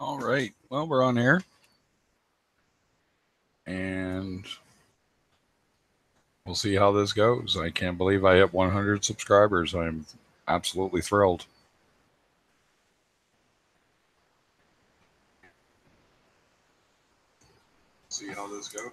All right. Well, we're on air. And we'll see how this goes. I can't believe I hit 100 subscribers. I'm absolutely thrilled. See how this goes.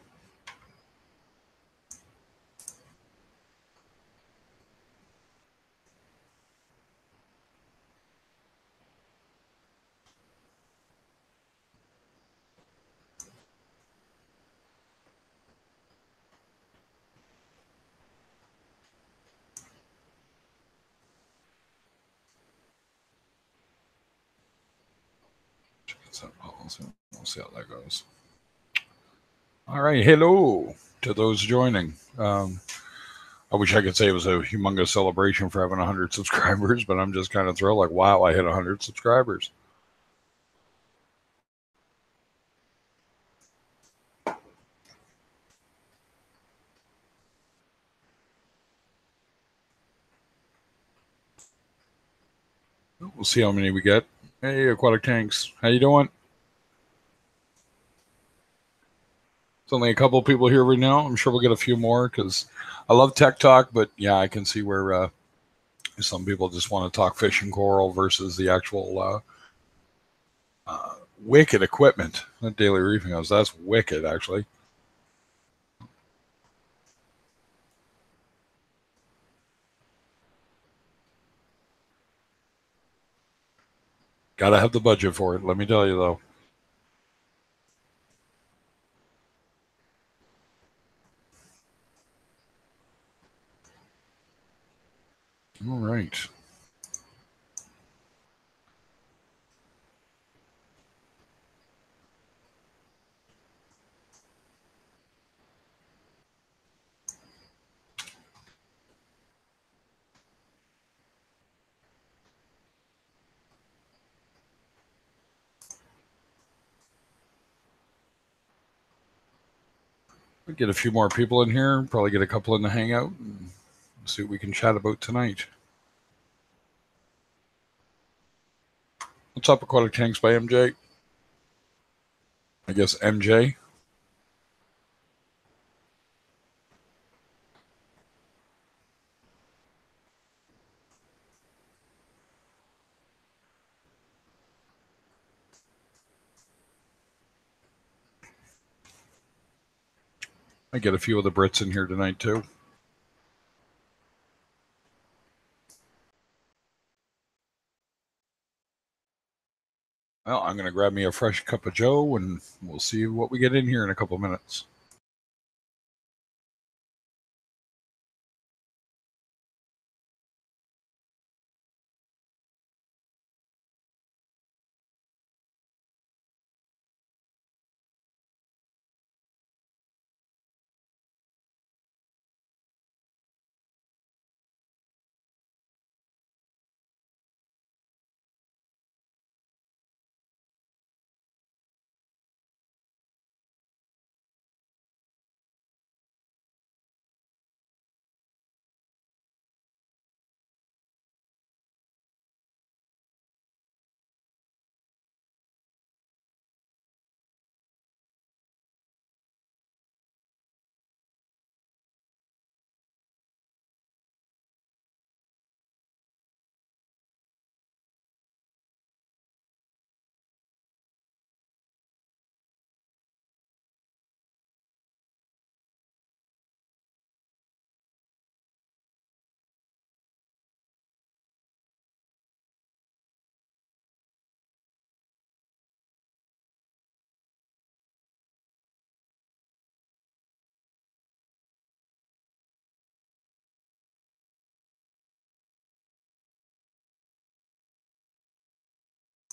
We'll see how that goes. All right. Hello to those joining. I wish I could say it was a humongous celebration for having 100 subscribers, but I'm just kind of thrilled. Like, wow, I hit 100 subscribers. We'll see how many we get. Hey, Aquatic Tanks, how you doing? It's only a couple of people here right now. I'm sure we'll get a few more because I love tech talk, but yeah, I can see where some people just want to talk fishing coral versus the actual wicked equipment that Daily Reefing has. That's wicked, actually. Got to have the budget for it. Let me tell you, though. All right. We'll get a few more people in here. Probably get a couple in the hangout and see what we can chat about tonight. What's up, Aquatic Tanks by MJ? I guess MJ. I get a few of the Brits in here tonight, too. Well, I'm going to grab me a fresh cup of Joe and we'll see what we get in here in a couple minutes.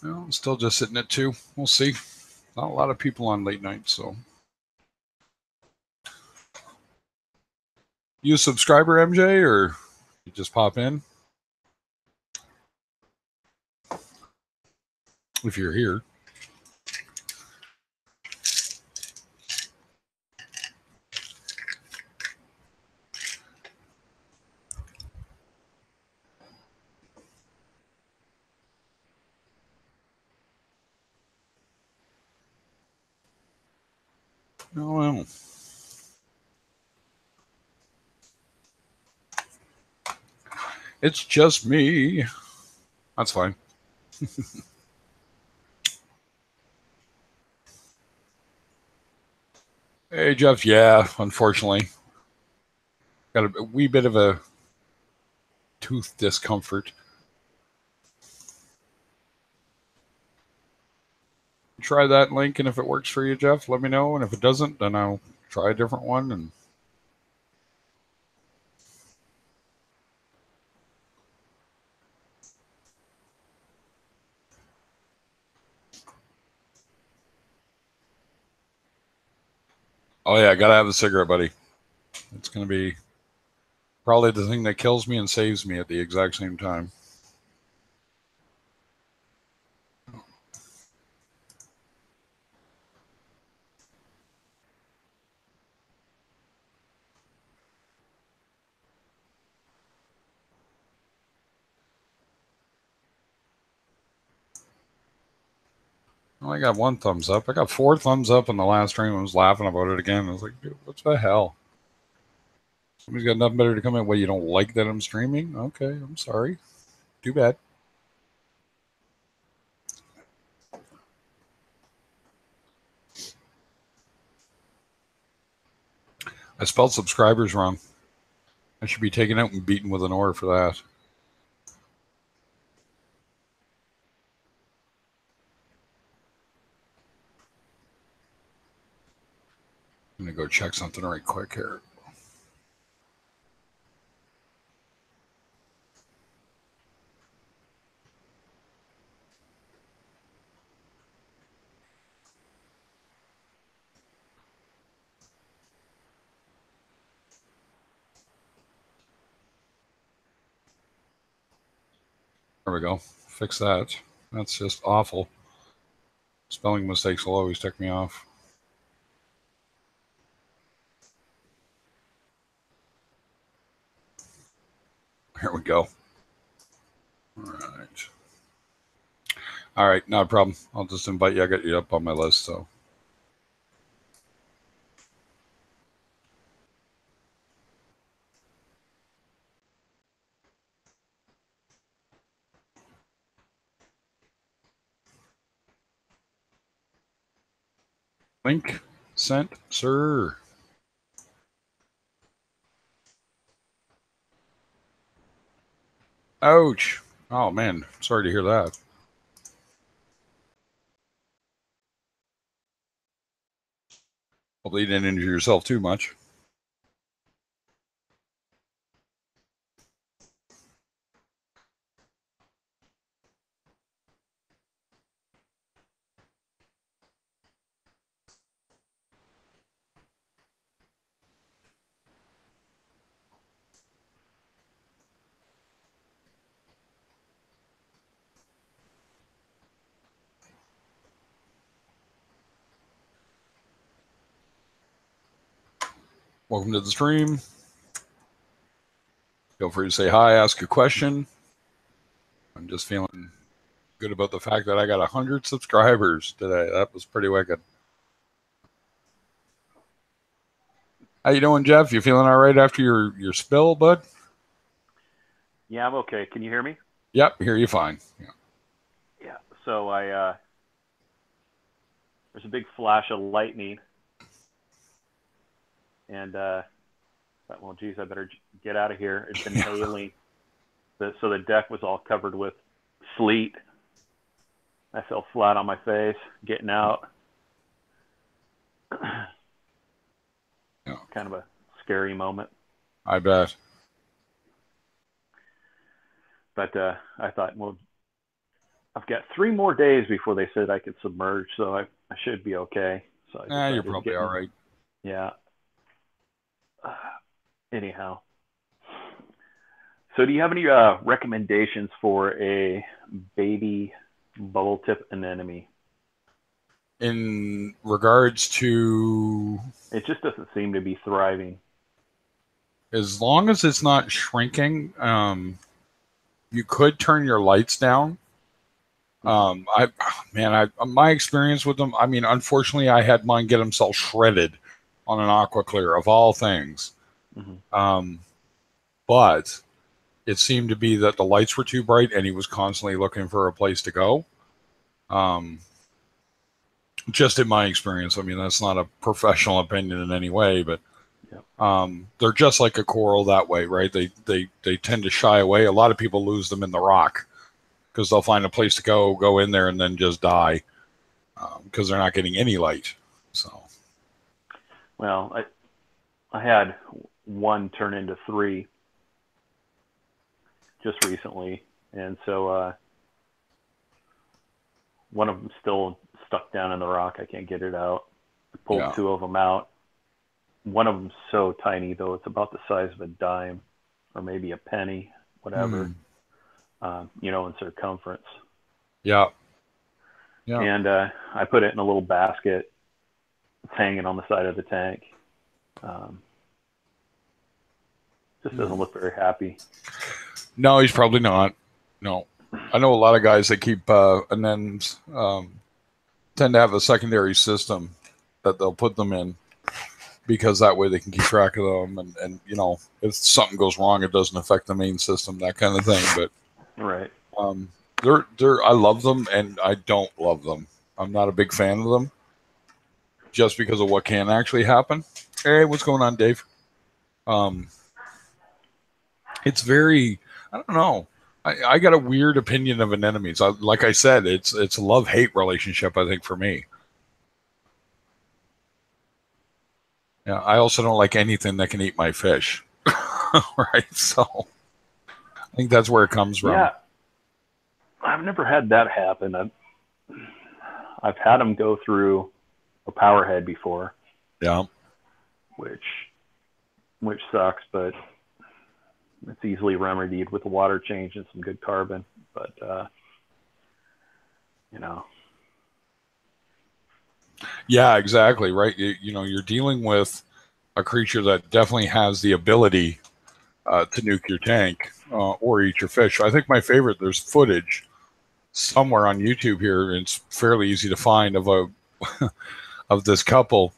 Well, I'm still just sitting at 2. We'll see. Not a lot of people on late night, so. You a subscriber, MJ, or you just pop in? If you're here. Oh, well. It's just me. That's fine. Hey, Jeff. Yeah, unfortunately. Got a wee bit of a tooth discomfort. Try that link, and if it works for you, Jeff, let me know. And if it doesn't, then I'll try a different one. And oh yeah, gotta have a cigarette, buddy. It's gonna be probably the thing that kills me and saves me at the exact same time. Well, I got one thumbs up. I got 4 thumbs up in the last stream. I was laughing about it again. I was like, dude, what the hell? Somebody's got nothing better to come in. Well, you don't like that I'm streaming? Okay, I'm sorry. Too bad. I spelled subscribers wrong. I should be taken out and beaten with an oar for that. I'm going to go check something right quick here. There we go. Fix that. That's just awful. Spelling mistakes will always tick me off. Here we go. All right, not a problem. I'll just invite you. I got you up on my list, so. Link sent, sir. Ouch. Oh, man. Sorry to hear that. Hopefully you didn't injure yourself too much. Welcome to the stream. Feel free to say hi, ask a question. I'm just feeling good about the fact that I got 100 subscribers today. That was pretty wicked. How you doing, Jeff? You feeling all right after your spill, bud? Yeah, I'm okay. Can you hear me? Yep, hear you fine. Yeah. So there's a big flash of lightning, and thought, well, geez, I better get out of here. It's been hailing, so the deck was all covered with sleet. I fell flat on my face getting out. Yeah. Kind of a scary moment. I bet. But I thought, well, I've got 3 more days before they said I could submerge, so I should be okay. So You're probably all right. Yeah. Anyhow. So do you have any recommendations for a baby bubble tip anemone? In regards to... It just doesn't seem to be thriving. As long as it's not shrinking, you could turn your lights down. My experience with them, I mean, unfortunately, I had mine get himself shredded on an aqua clear of all things. Mm-hmm. But it seemed to be that the lights were too bright and he was constantly looking for a place to go. Just in my experience, I mean, that's not a professional opinion in any way, but they're just like a coral that way, right? They tend to shy away. A lot of people lose them in the rock because they'll find a place to go in there and then just die because they're not getting any light. So, well, I had one turn into 3 just recently, and so one of them still stuck down in the rock. I can't get it out. I pulled 2 of them out. One of them's so tiny, though. It's about the size of a dime or maybe a penny, whatever, in circumference. Yeah. And I put it in a little basket. It's hanging on the side of the tank. Just doesn't look very happy. No, he's probably not. No. I know a lot of guys that keep anemones tend to have a secondary system that they'll put them in because that way they can keep track of them. And if something goes wrong, it doesn't affect the main system, that kind of thing. But right. I love them and I don't love them. I'm not a big fan of them just because of what can actually happen. Hey, what's going on, Dave? It's very, I don't know. I got a weird opinion of anemones. Like I said, it's a love-hate relationship, I think, for me. Yeah, I also don't like anything that can eat my fish. Right? So I think that's where it comes from. Yeah. I've never had that happen. I've had them go through a power head before. Yeah. Which sucks, but it's easily remedied with the water change and some good carbon. But Yeah, exactly. Right. You're dealing with a creature that definitely has the ability to nuke your tank or eat your fish. I think my favorite, there's footage somewhere on YouTube here, and it's fairly easy to find of of this couple,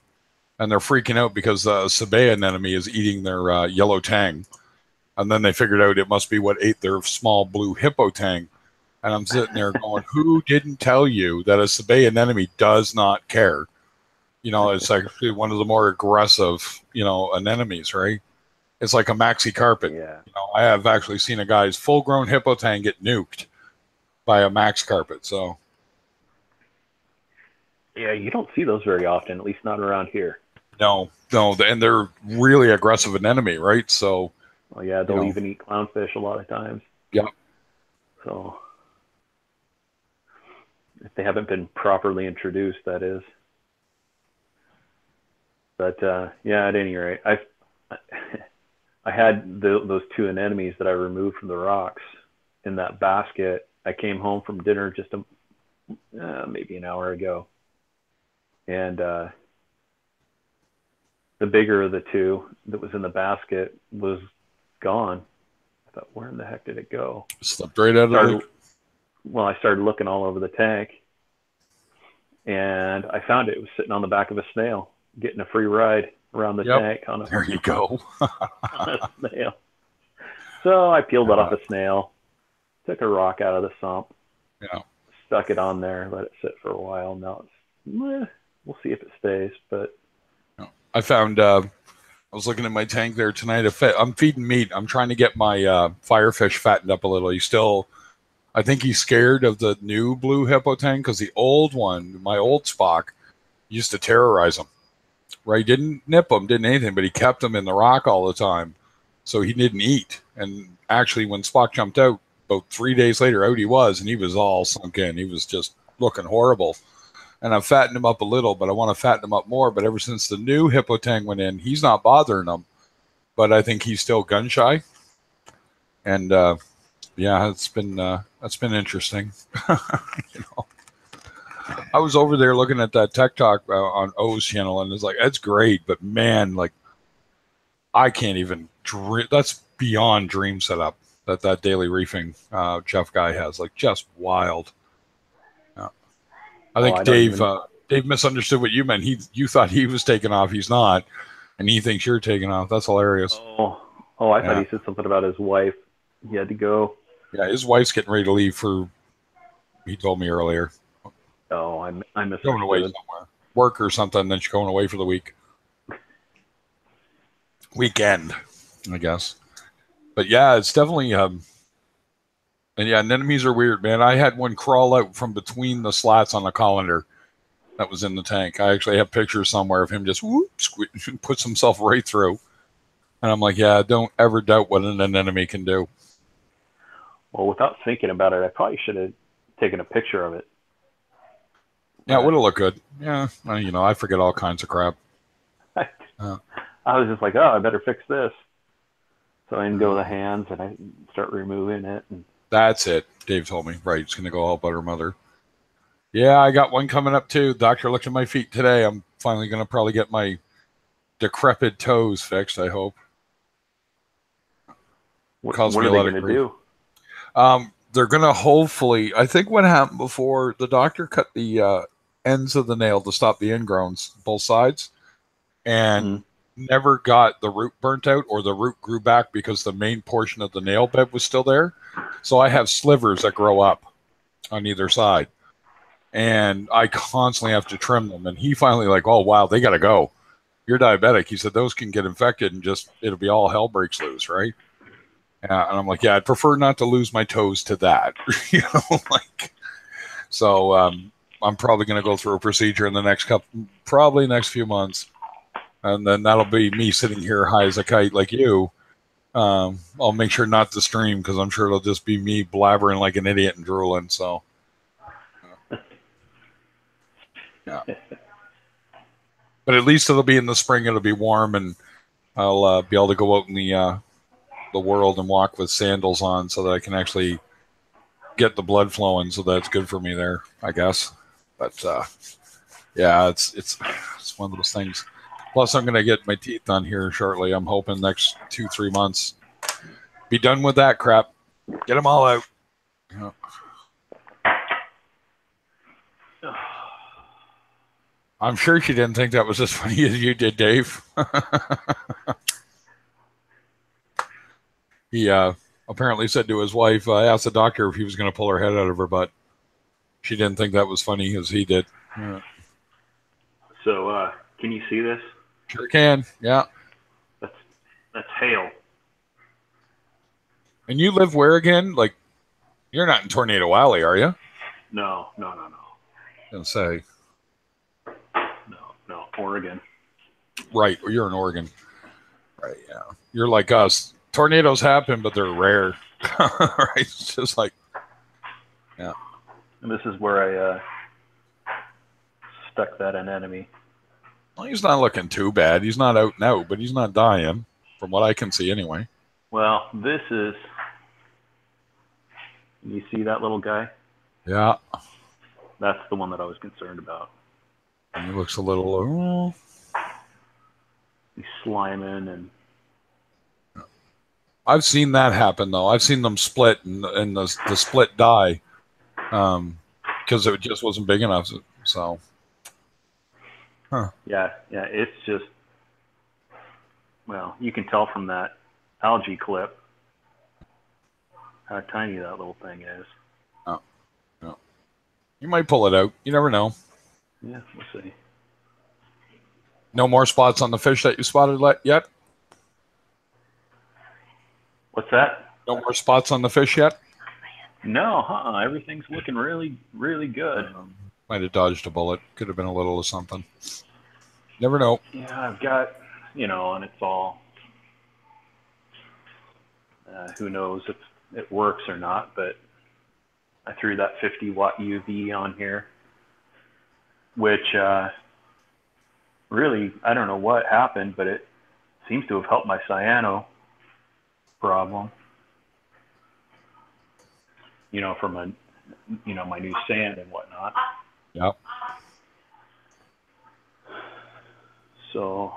and they're freaking out because the Sabea anemone is eating their yellow tang. And then they figured out it must be what ate their small blue hippo tang. And I'm sitting there going, who didn't tell you that a Sabea anemone does not care? It's actually one of the more aggressive, anemones, right? It's like a maxi carpet. Yeah. I have actually seen a guy's full-grown hippo tang get nuked by a max carpet. So. Yeah, you don't see those very often, at least not around here. No, and they're really aggressive anemone, right? So. Well, yeah, they'll even eat clownfish a lot of times. Yep. So, if they haven't been properly introduced, that is. But at any rate, I had those 2 anemones that I removed from the rocks in that basket. I came home from dinner just maybe an hour ago, and the bigger of the 2 that was in the basket was gone. I thought, where in the heck did it go? Slipped right out of it. Well, I started looking all over the tank, and I found it was sitting on the back of a snail, getting a free ride around the tank on a. There you go. On a snail. So I peeled it off the snail, took a rock out of the sump, stuck it on there, let it sit for a while. Now we'll see if it stays. But I found. I was looking at my tank there tonight. I'm feeding meat. I'm trying to get my firefish fattened up a little. I think he's scared of the new blue hippo tang because the old one, my old Spock, used to terrorize him. Right? Didn't nip him, didn't anything, but he kept him in the rock all the time. So he didn't eat. And actually, when Spock jumped out, about 3 days later, out he was, and he was all sunk in. He was just looking horrible. And I've fattened him up a little, but I want to fatten him up more. But ever since the new hippo tang went in, he's not bothering them. But I think he's still gun shy. And that's been interesting. I was over there looking at that Tech Talk on O's channel, and it's like, that's great, but man, like, I can't even dream. That's beyond dream setup that daily reefing Jeff guy has. Like, just wild. I think Dave Dave misunderstood what you meant. You thought he was taking off. He's not, and he thinks you're taking off. That's hilarious. Oh, I thought he said something about his wife. He had to go. Yeah, his wife's getting ready to leave for. He told me earlier. Oh, I misunderstood. Going away somewhere, work or something. Then she's going away for the weekend, I guess. But yeah, it's definitely. And yeah, anemones are weird, man. I had one crawl out from between the slats on the colander that was in the tank. I actually have pictures somewhere of him just puts himself right through. And I'm like, yeah, don't ever doubt what an anemone can do. Well, without thinking about it, I probably should have taken a picture of it. Yeah, it would have looked good. Yeah, I forget all kinds of crap. I was just like, oh, I better fix this. So I didn't go with the hands, and I start removing it. And that's it. Dave told me. Right, it's going to go all butter mother. Yeah, I got one coming up too. Doctor looked at my feet today. I'm finally going to probably get my decrepit toes fixed, I hope. What are they going to do? They're going to hopefully, I think what happened before, the doctor cut the ends of the nail to stop the ingrowns, both sides, and never got the root burnt out, or the root grew back because the main portion of the nail bed was still there. So I have slivers that grow up on either side, and I constantly have to trim them. And he finally like, oh, wow, they got to go. You're diabetic. He said those can get infected and just, it'll be all hell breaks loose, right? And I'm like, yeah, I'd prefer not to lose my toes to that. So I'm probably going to go through a procedure in the next few months. And then that'll be me sitting here high as a kite like you. I'll make sure not to stream because I'm sure it'll just be me blabbering like an idiot and drooling. So, yeah. But at least it'll be in the spring. It'll be warm, and I'll be able to go out in the world and walk with sandals on, so that I can actually get the blood flowing. So that's good for me there, I guess. But yeah, it's one of those things. Plus, I'm going to get my teeth done here shortly. I'm hoping next 2-3 months. Be done with that crap. Get them all out. Yeah. I'm sure she didn't think that was as funny as you did, Dave. He apparently said to his wife, I asked the doctor if he was going to pull her head out of her butt. She didn't think that was funny as he did. Yeah. So, can you see this? Sure can, yeah. That's hail. And you live where again? Like, you're not in Tornado Alley, are you? No. I was going to say. No, Oregon. Right, well, you're in Oregon. Right, yeah. You're like us. Tornadoes happen, but they're rare. Right, it's just like, yeah. And this is where I stuck that anemone. Well, he's not looking too bad. He's not out and out, but he's not dying, from what I can see anyway. Well, this is... You see that little guy? Yeah. That's the one that I was concerned about. And he looks a little... He's sliming and... I've seen that happen, though. I've seen them split and the split die because it just wasn't big enough. So... Huh. Yeah, it's just, well, you can tell from that algae clip how tiny that little thing is. Oh. You might pull it out. You never know. Yeah, we'll see. No more spots on the fish that you spotted yet? What's that? No more spots on the fish yet? No, everything's looking really, really good. Might have dodged a bullet. Could have been a little of something. Never know. Yeah, I've got, and it's all, who knows if it works or not, but I threw that 50-watt UV on here, which really, I don't know what happened, but it seems to have helped my cyano problem, from my new sand and whatnot. Yep. So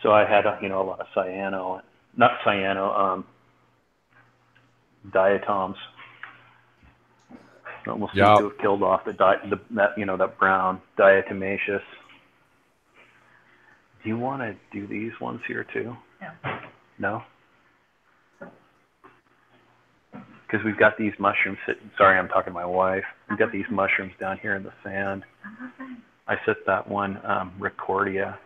I had a lot of cyano, not cyano, diatoms. Almost seems Yeah. to have killed off that brown diatomaceous. Do you want to do these ones here too? No? Because we've got these mushrooms sitting. Sorry, I'm talking to my wife. We've got these mushrooms down here in the sand. I set that one Ricordia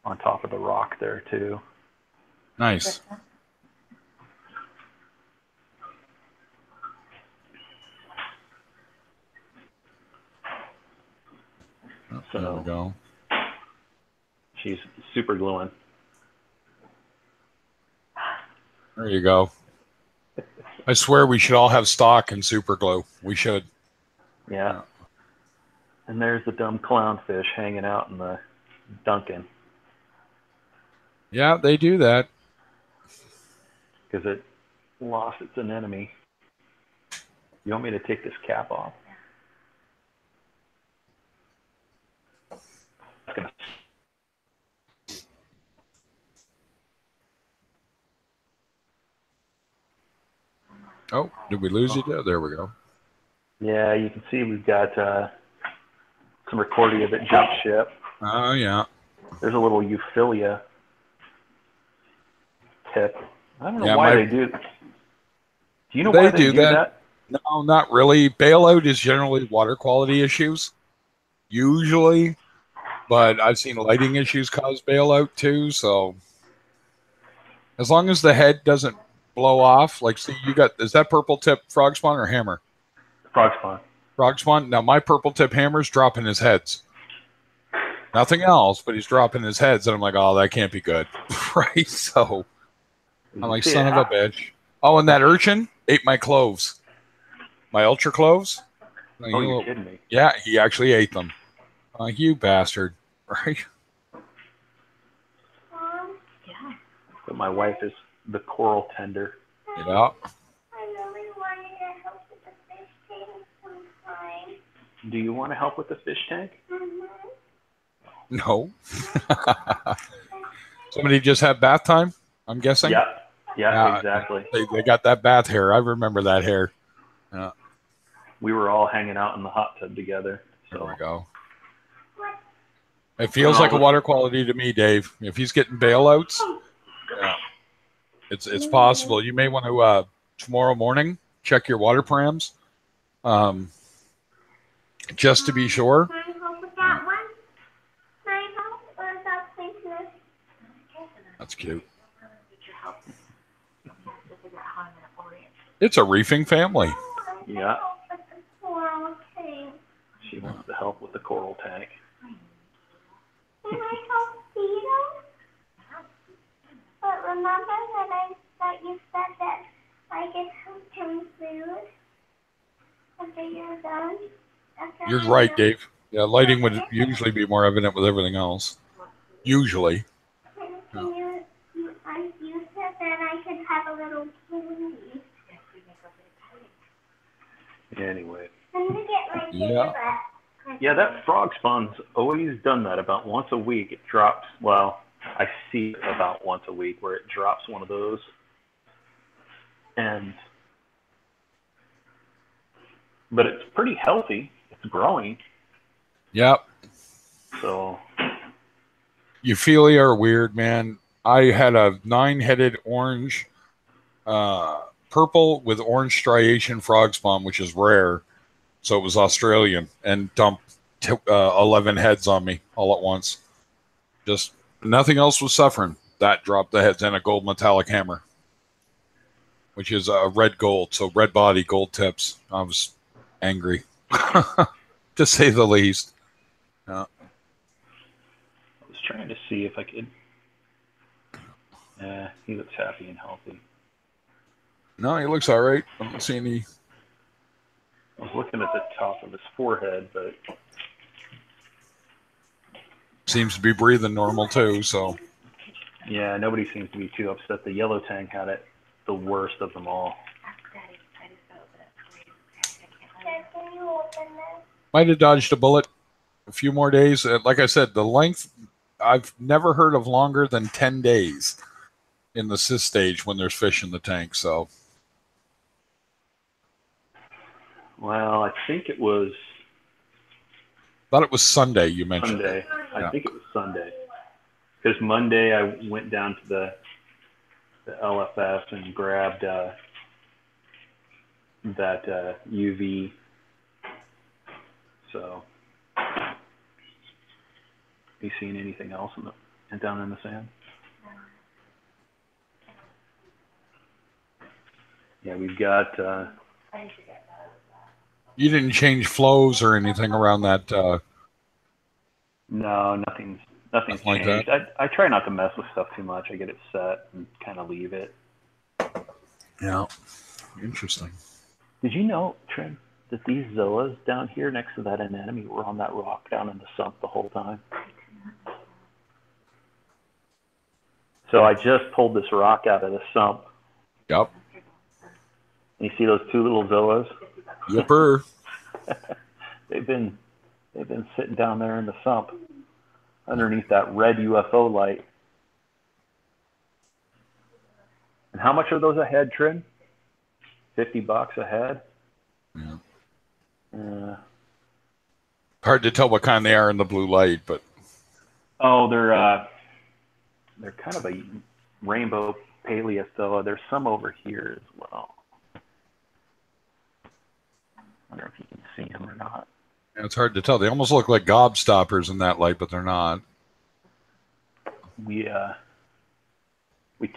on top of the rock there too. Nice. Oh, So there we go. She's super gluing. There you go. I swear we should all have stock in super glue. We should. Yeah. And there's the dumb clownfish hanging out in the Duncan. Yeah, they do that. Because it lost its anemone. You want me to take this cap off? Oh, did we lose you? There we go. Yeah, you can see we've got some Ricordia that jumped ship. Oh, yeah. There's a little Euphilia tip. I don't know Yeah, why they do. Do you know They why they do do that. that? No, not really. Bailout is generally water quality issues, usually. But I've seen lighting issues cause bailout too. So as long as the head doesn't blow off, like, see, you got, is that purple tip frog spawn or hammer? Frog spawn. Frog spawn. Now my purple tip hammer's dropping his heads. Nothing else, but he's dropping his heads, and I'm like, oh, that can't be good, right? So I'm like, son of a bitch. Oh, and that urchin ate my cloves, my ultra cloves. Oh, you're kidding me. Yeah, he actually ate them. You bastard, right? Yeah. But my wife is the coral tender. Yeah. I really wanted to help with the fish tank sometime. Do you want to help with the fish tank? No. Somebody just had bath time, I'm guessing? Yeah, exactly. They got that bath hair. I remember that hair. We were all hanging out in the hot tub together. So. There we go. It feels like a water quality to me, Dave. If he's getting bailouts, yeah, it's possible. You may want to tomorrow morning check your water params, just to be sure. Can I help with that one? Can I help? Or is that business? That's cute. Need your help. You have to figure out how I'm going to orient. It's a reefing family. Yeah. With the coral tank. She wants to help with the coral tank. Can I help feed them? But remember that you said that I could help him food after you're done? You're right, Dave. Yeah, lighting would usually be more evident with everything else. Usually. You said that I could have a little candy. Anyway. I'm gonna get my Yeah. cigarette. Yeah, that frog spawn's always done that. About once a week, it drops. Well, I see it about once a week where it drops one of those. But it's pretty healthy. It's growing. Yep. So. Euphilia are weird, man. I had a 9-headed orange, purple with orange striation frog spawn, which is rare. So it was Australian, and dumped 11 heads on me all at once. Just nothing else was suffering. That dropped the heads, and a gold metallic hammer, which is a red gold. So red body, gold tips. I was angry, to say the least. I was trying to see if I could. He looks happy and healthy. No, he looks all right. I don't see any. I was looking at the top of his forehead, but Seems to be breathing normal too. So yeah, nobody seems to be too upset. The yellow tang had it the worst of them all. Can you open this? might have dodged a bullet. A few more days. Like I said, the length, I've never heard of longer than 10 days in the cyst stage when there's fish in the tank. So Well, I think it was Thought it was Sunday you mentioned. Sunday. Yeah. I think it was Sunday. Because Monday I went down to the LFS and grabbed that UV. So, you seen anything else down in the sand? Yeah, we've got. You didn't change flows or anything around that. No, nothing's Nothing like changed. I try not to mess with stuff too much. I get it set and kind of leave it. Yeah. Interesting. Did you know, Trent, that these zoas down here next to that anemone were on that rock down in the sump the whole time? So I just pulled this rock out of the sump. Yep. And you see those two little zoas? Yipper. They've been sitting down there in the sump underneath that red UFO light. And how much are those a head, Trin? $50 a head? Yeah. Hard to tell what kind they are in the blue light, but oh, they're kind of a rainbow paleozoa. There's some over here as well. I wonder if you can see them or not. yeah, it's hard to tell. They almost look like gobstoppers in that light, but they're not. We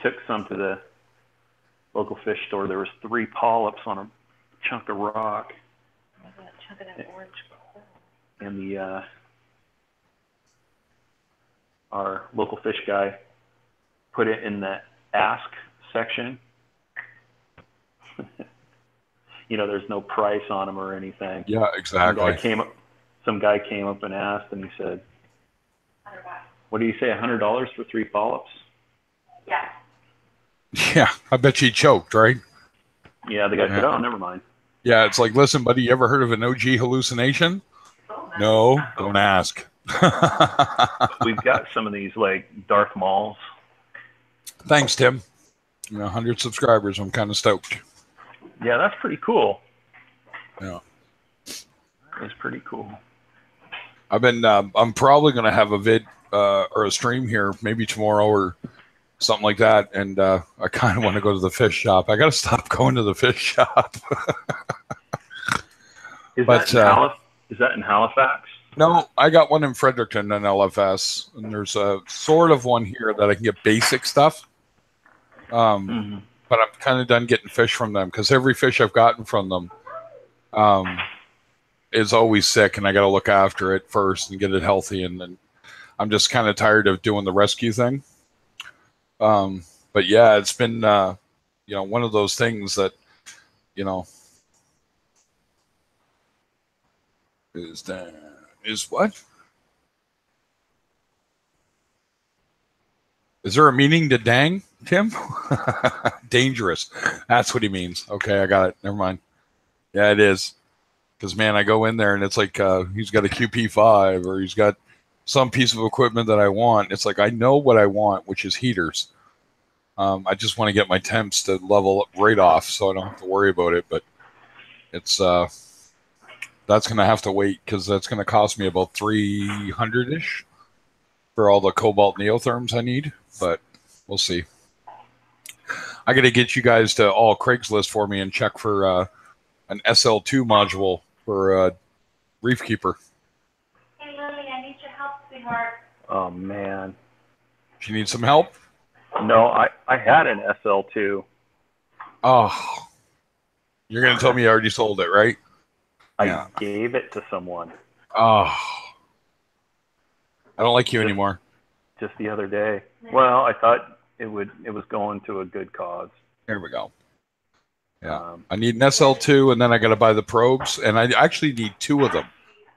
took some to the local fish store. There was 3 polyps on a chunk of rock. That chunk of that orange coral. And our local fish guy put it in the ask section. You know, there's no price on them or anything. Yeah, exactly. Some guy came up and asked, and he said, $100. "What do you say, $100 for 3 polyps?" Yeah. Yeah, I bet you choked, right? Yeah, the guy said, "Oh, never mind." Yeah, it's like, listen, buddy, you ever heard of an OG hallucination? No, don't ask. We've got some of these like Darth Mauls. Thanks, Tim. 100 subscribers. I'm kind of stoked. Yeah, that's pretty cool. Yeah. It's pretty cool. I've been. I'm probably going to have a vid or a stream here, maybe tomorrow or something like that. And I kind of want to go to the fish shop. I got to stop going to the fish shop. Is that in Halifax? No, I got one in Fredericton in LFS, and there's a sort of one here that I can get basic stuff. But I'm kind of done getting fish from them because every fish I've gotten from them is always sick, and I got to look after it first and get it healthy. And then I'm just kind of tired of doing the rescue thing. But yeah, it's been one of those things that is what? Is there a meaning to dang, Tim? Dangerous. That's what he means. Okay, I got it. Never mind. Yeah, it is. Because, man, I go in there and it's like he's got a QP5 or he's got some piece of equipment that I want. It's like I know what I want, which is heaters. I just want to get my temps to level up right off so I don't have to worry about it. But it's that's going to have to wait because that's going to cost me about $300-ish for all the Cobalt Neotherms I need. But we'll see. I got to get you guys to all Craigslist for me and check for an SL2 module for Reef Keeper. Hey, Lily, I need your help, sweetheart. Oh, man. Do you need some help? No, I had an SL2. Oh. You're going to tell me you already sold it, right? I gave it to someone. Oh. I don't like you anymore. Just the other day. Well, I thought it was going to a good cause. There we go. Yeah. I need an SL2, and then I got to buy the probes, and I actually need 2 of them.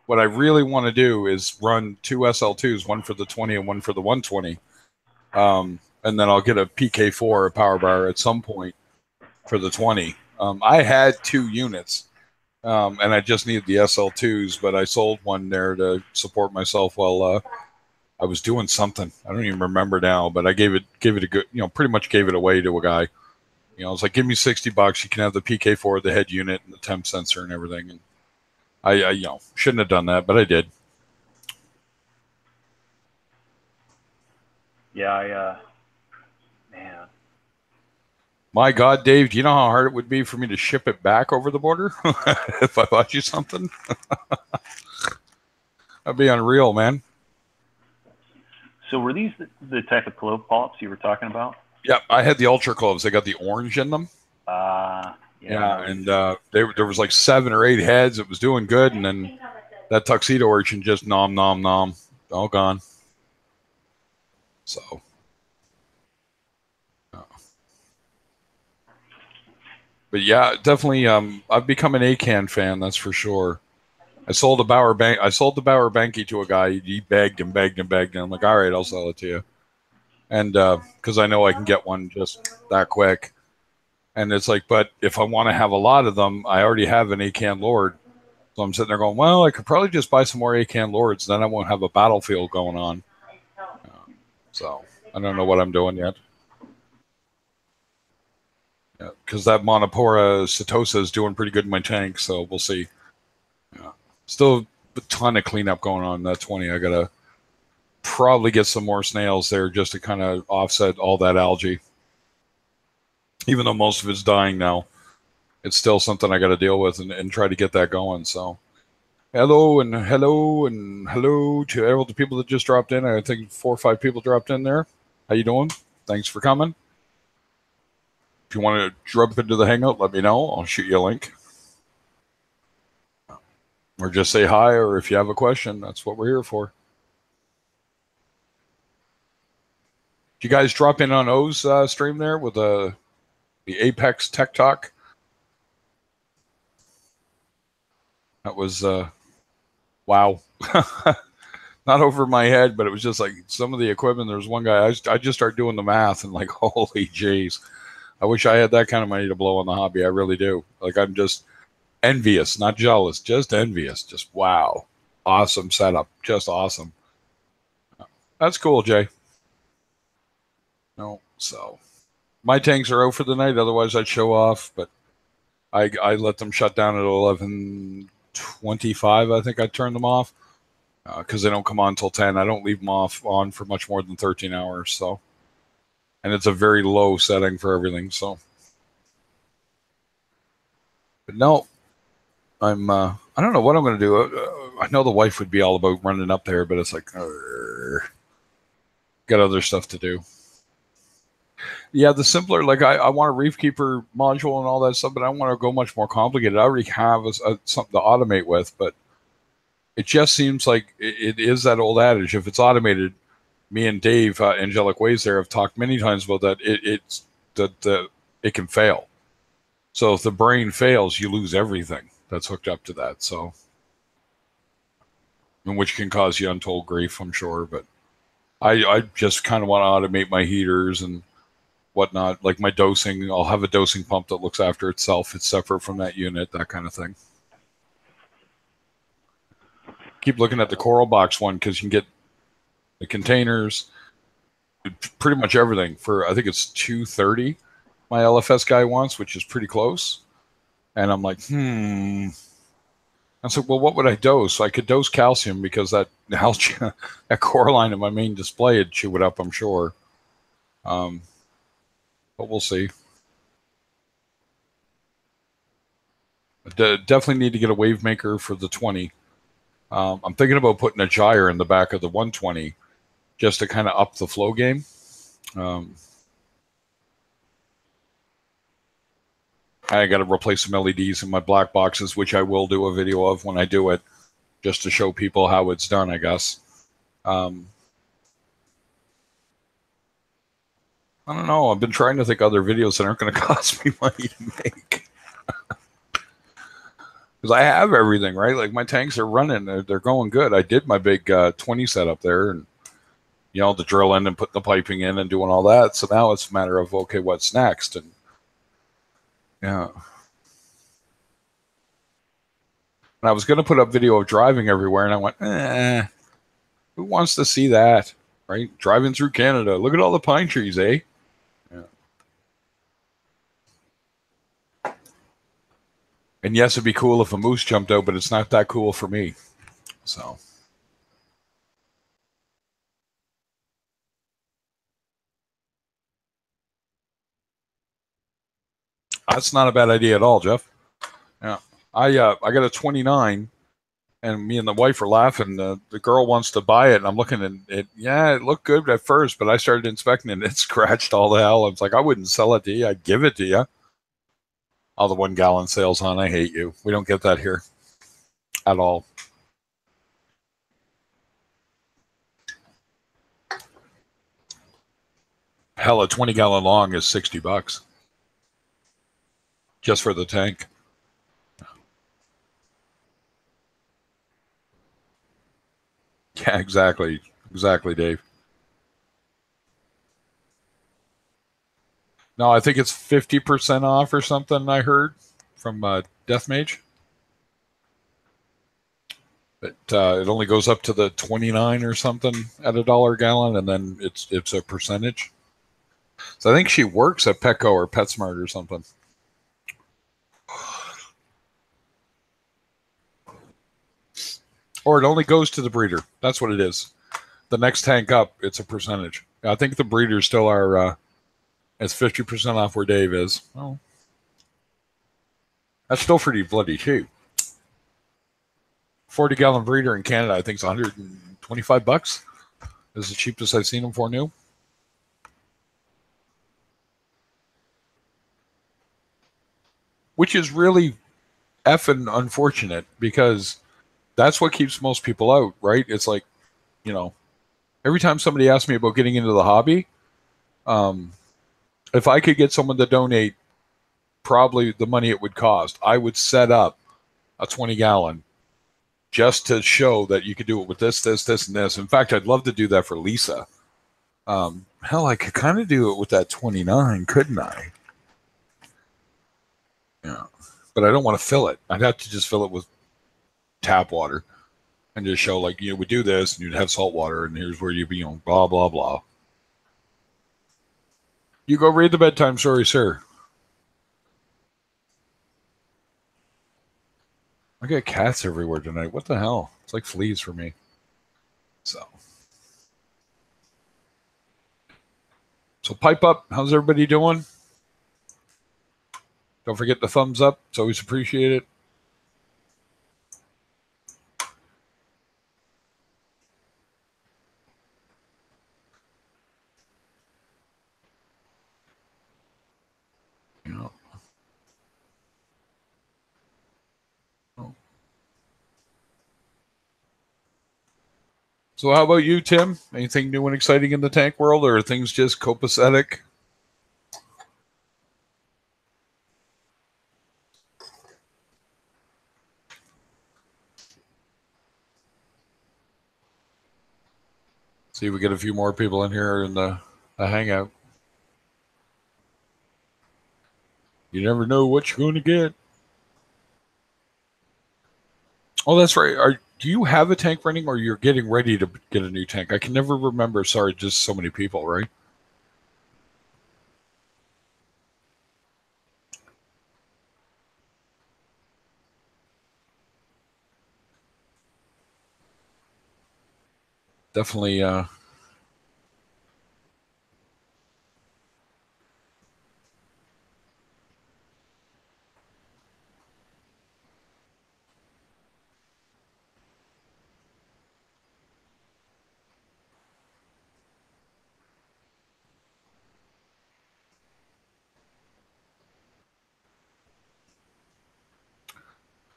What I really want to do is run 2 SL2s, one for the 20 and one for the 120. And then I'll get a PK4, a power bar, at some point for the 20. I had 2 units, and I just needed the SL2s, but I sold one there to support myself while I was doing something. I don't even remember now, but I gave it a good, pretty much gave it away to a guy. You know, it's like, give me $60. You can have the PK4, the head unit, and the temp sensor and everything. And I you know, shouldn't have done that, but I did. Yeah, man. My God, Dave, do you know how hard it would be for me to ship it back over the border if I bought you something? That'd be unreal, man. So were these the type of clove polyps you were talking about? Yeah, I had the ultra cloves. They got the orange in them. Yeah. And there was like 7 or 8 heads. It was doing good, and then that tuxedo urchin just nom nom nom, all gone. So, but yeah, definitely. I've become an ACAN fan. That's for sure. I sold the Bauer Banky to a guy. He begged and begged and begged, and I'm like, all right, I'll sell it to you. And because I know I can get one just that quick. And it's like, but if I want to have a lot of them, I already have an ACAN Lord. So I'm sitting there going, well, I could probably just buy some more ACAN Lords. Then I won't have a battlefield going on. So I don't know what I'm doing yet. Because that Monopora Setosa is doing pretty good in my tank. So we'll see. Yeah. Still a ton of cleanup going on in that 20. I got to probably get some more snails there just to kind of offset all that algae. Even though most of it's dying now, it's still something I got to deal with and try to get that going. So, hello and hello and hello to all the people that just dropped in. I think 4 or 5 people dropped in there. How you doing? Thanks for coming. If you want to jump into the hangout, let me know. I'll shoot you a link. Or just say hi, or if you have a question, that's what we're here for. Did you guys drop in on O's stream there with the Apex Tech Talk? That was, wow. Not over my head, but it was just like some of the equipment. There was one guy, I just started doing the math and like, holy jeez. I wish I had that kind of money to blow on the hobby. I really do. Like, I'm just envious, not jealous, just envious. Just wow. Awesome setup. Just awesome. That's cool, Jay. No, so my tanks are out for the night. Otherwise, I'd show off, but I let them shut down at 11:25. I think I turned them off because they don't come on until 10. I don't leave them on for much more than 13 hours. So, and it's a very low setting for everything. So, but no, I'm. I don't know what I'm going to do. I know the wife would be all about running up there, but it's like, got other stuff to do. Yeah, the simpler, like I want a Reef Keeper module and all that stuff, but I don't want to go much more complicated. I already have something to automate with, but it just seems like it is that old adage. If it's automated, me and Dave, Angelic Ways there, have talked many times about that. It can fail. So if the brain fails, you lose everything that's hooked up to that. So, which can cause you untold grief, I'm sure. But I just kind of want to automate my heaters and whatnot, like my dosing. I'll have a dosing pump that looks after itself. It's separate from that unit, that kind of thing. Keep looking at the Coral Box one because you can get the containers, pretty much everything for, I think it's $230 my LFS guy wants, which is pretty close. And I'm like, I said, well, what would I dose? I could dose calcium because that Coraline in my main display would chew it up, I'm sure. But we'll see. Definitely need to get a wave maker for the 20. I'm thinking about putting a gyre in the back of the 120 just to kind of up the flow game. I got to replace some LEDs in my black boxes, which I will do a video of when I do it, just to show people how it's done, I guess. I don't know. I've been trying to think of other videos that aren't going to cost me money to make. Because I have everything, right? Like my tanks are running. They're going good. I did my big 20 setup there and, the drill in and putting the piping in and doing all that. So now it's a matter of, okay, what's next? And yeah. And I was going to put up video of driving everywhere and I went, who wants to see that? Right? Driving through Canada. Look at all the pine trees, eh? Yeah. And yes, it'd be cool if a moose jumped out, but it's not that cool for me. So. That's not a bad idea at all, Jeff. Yeah. I got a 29, and me and the wife are laughing. The girl wants to buy it, and I'm looking at it. Yeah, it looked good at first, but I started inspecting it, and it scratched all the hell. I was like, I wouldn't sell it to you. I'd give it to you. All the 1 gallon sales, hon. I hate you. We don't get that here at all. Hell, a 20 gallon long is $60 just for the tank. Yeah, exactly. Exactly, Dave. No, I think it's 50% off or something I heard from Death Mage. But it only goes up to the 29 or something at $1 a gallon, and then it's a percentage. So I think she works at Petco or PetSmart or something. Or it only goes to the breeder. That's what it is. The next tank up, it's a percentage. I think the breeders still are it's 50% off where Dave is. Oh, that's still pretty bloody cheap. 40 gallon breeder in Canada, I think it's $125. This is the cheapest I've seen them for new. Which is really effing unfortunate because that's what keeps most people out, right? It's like, you know, every time somebody asks me about getting into the hobby, if I could get someone to donate probably the money it would cost, I would set up a 20 gallon just to show that you could do it with this, and this. In fact, I'd love to do that for Lisa. Hell, I could kind of do it with that 29, couldn't I? Yeah. But I don't want to fill it. I'd have to just fill it with tap water and just show, like, we do this, and you'd have salt water, and here's where you'd be, blah, blah, blah. You go read the bedtime story, sir. I got cats everywhere tonight. What the hell? It's like fleas for me. So pipe up. How's everybody doing? Don't forget the thumbs up. It's always appreciated. Yeah. Oh. So how about you, Tim? Anything new and exciting in the tank world, or are things just copacetic? See if we get a few more people in here in the hangout. You never know what you're going to get. Oh, that's right. Do you have a tank running, or you're getting ready to get a new tank? I can never remember. Sorry, just so many people, right? Definitely.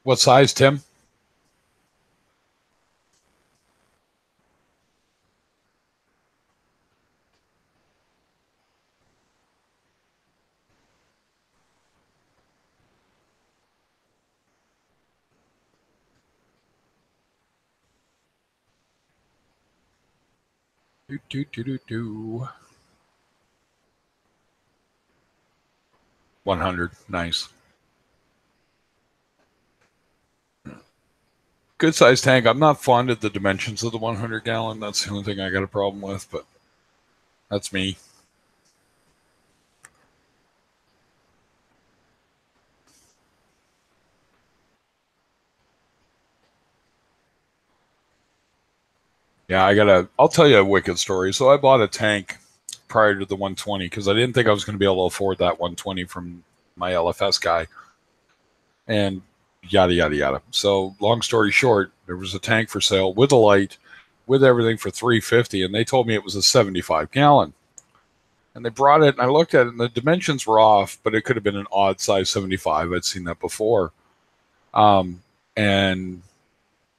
What size, Tim? Do. 100. Nice. Good size tank. I'm not fond of the dimensions of the 100 gallon. That's the only thing I got a problem with, but that's me. Yeah, I'll tell you a wicked story. So I bought a tank prior to the 120 because I didn't think I was going to be able to afford that 120 from my LFS guy, and yada yada yada. So long story short, there was a tank for sale with a light, with everything for 350, and they told me it was a 75 gallon. And they brought it, and I looked at it, and the dimensions were off, but it could have been an odd size 75. I'd seen that before. And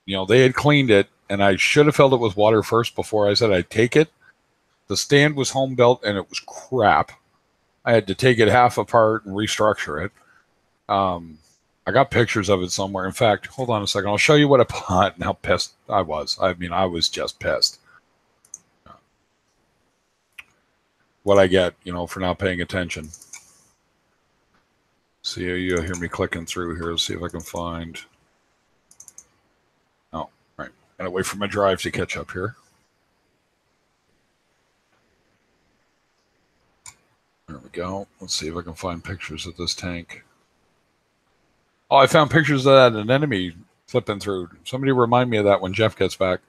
they had cleaned it, and I should have filled it with water first before I said I'd take it. The stand was home built, and it was crap. I had to take it half apart and restructure it. I got pictures of it somewhere. In fact, hold on a second. I'll show you what I bought and how pissed I was. I mean, I was just pissed. What I get, for not paying attention. See, you'll hear me clicking through here. See if I can find. Oh, right. Gotta wait for my drive to catch up here. There we go. Let's see if I can find pictures of this tank. Oh, I found pictures of that an enemy flipping through. Somebody remind me of that when Jeff gets back.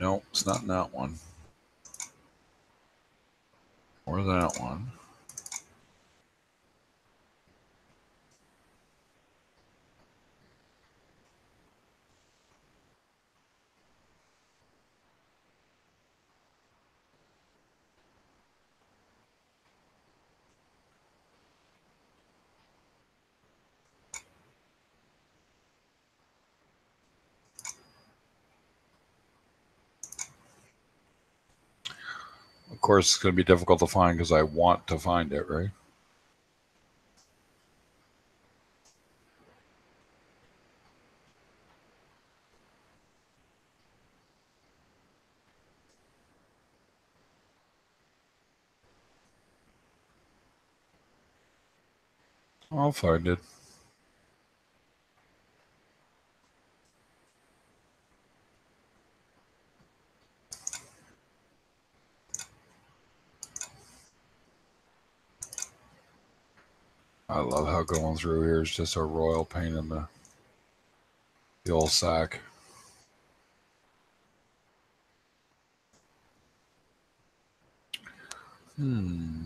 No, it's not in that one. Or that one. Of course, it's going to be difficult to find because I want to find it, right? I'll find it. I love how going through here is just a royal pain in the old sack. Hmm.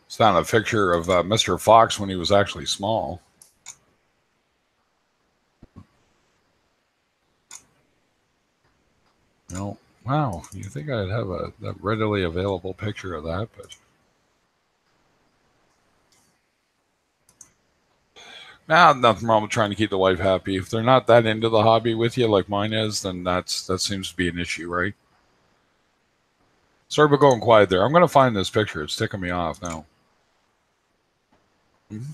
It's found a picture of Mr. Fox when he was actually small. No, wow. You think I'd have a readily available picture of that, but nothing wrong with trying to keep the wife happy. If they're not that into the hobby with you like mine is, then that seems to be an issue, right? Sorry about going quiet there. I'm going to find this picture. It's ticking me off now. Mm-hmm.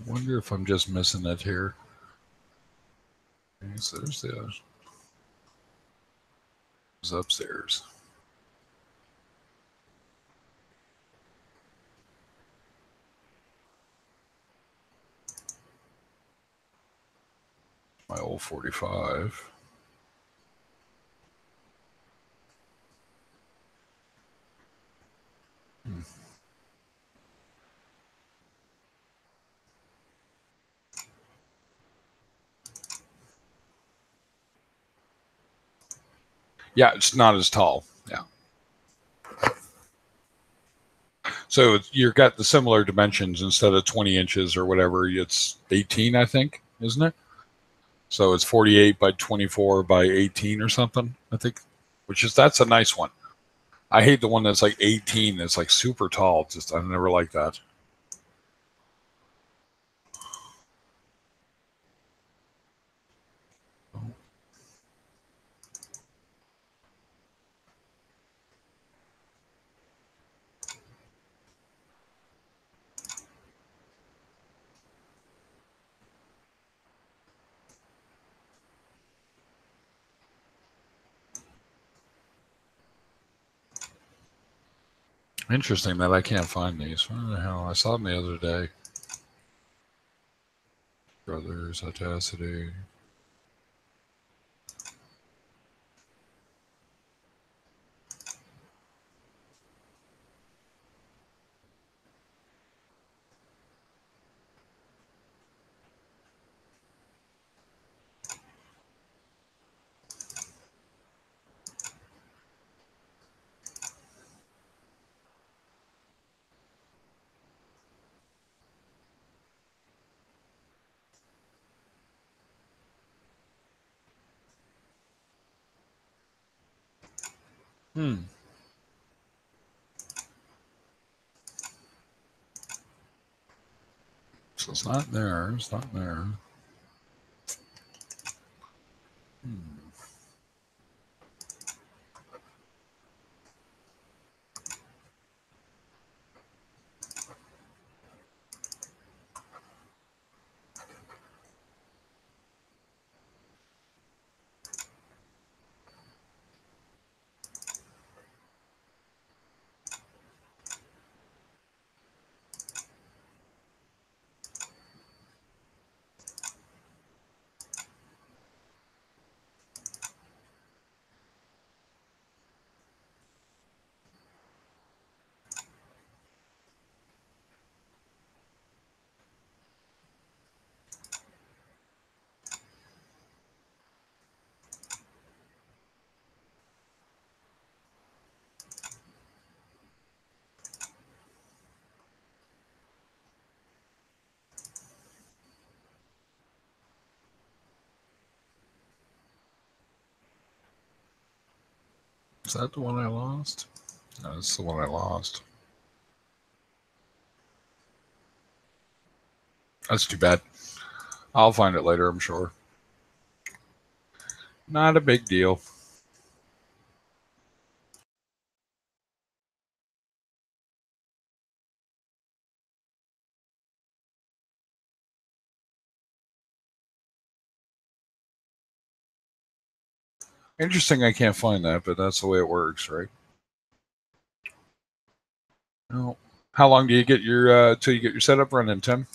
I wonder if I'm just missing it here. Okay, so there's it's upstairs. My old 45. Yeah, it's not as tall. Yeah. So you've got the similar dimensions. Instead of 20 inches or whatever, it's 18, I think, isn't it? So it's 48 by 24 by 18 or something, I think, that's a nice one. I hate the one that's like 18. That's like super tall. Just, I've never liked that. Interesting that I can't find these. Where the hell? I saw them the other day. Brothers, Audacity. So it's not there. It's not there. Is that the one I lost? No, that's the one I lost. That's too bad. I'll find it later, I'm sure. Not a big deal. Interesting I can't find that, but that's the way it works, right? Well, how long do you get your till you get your setup running, Tim?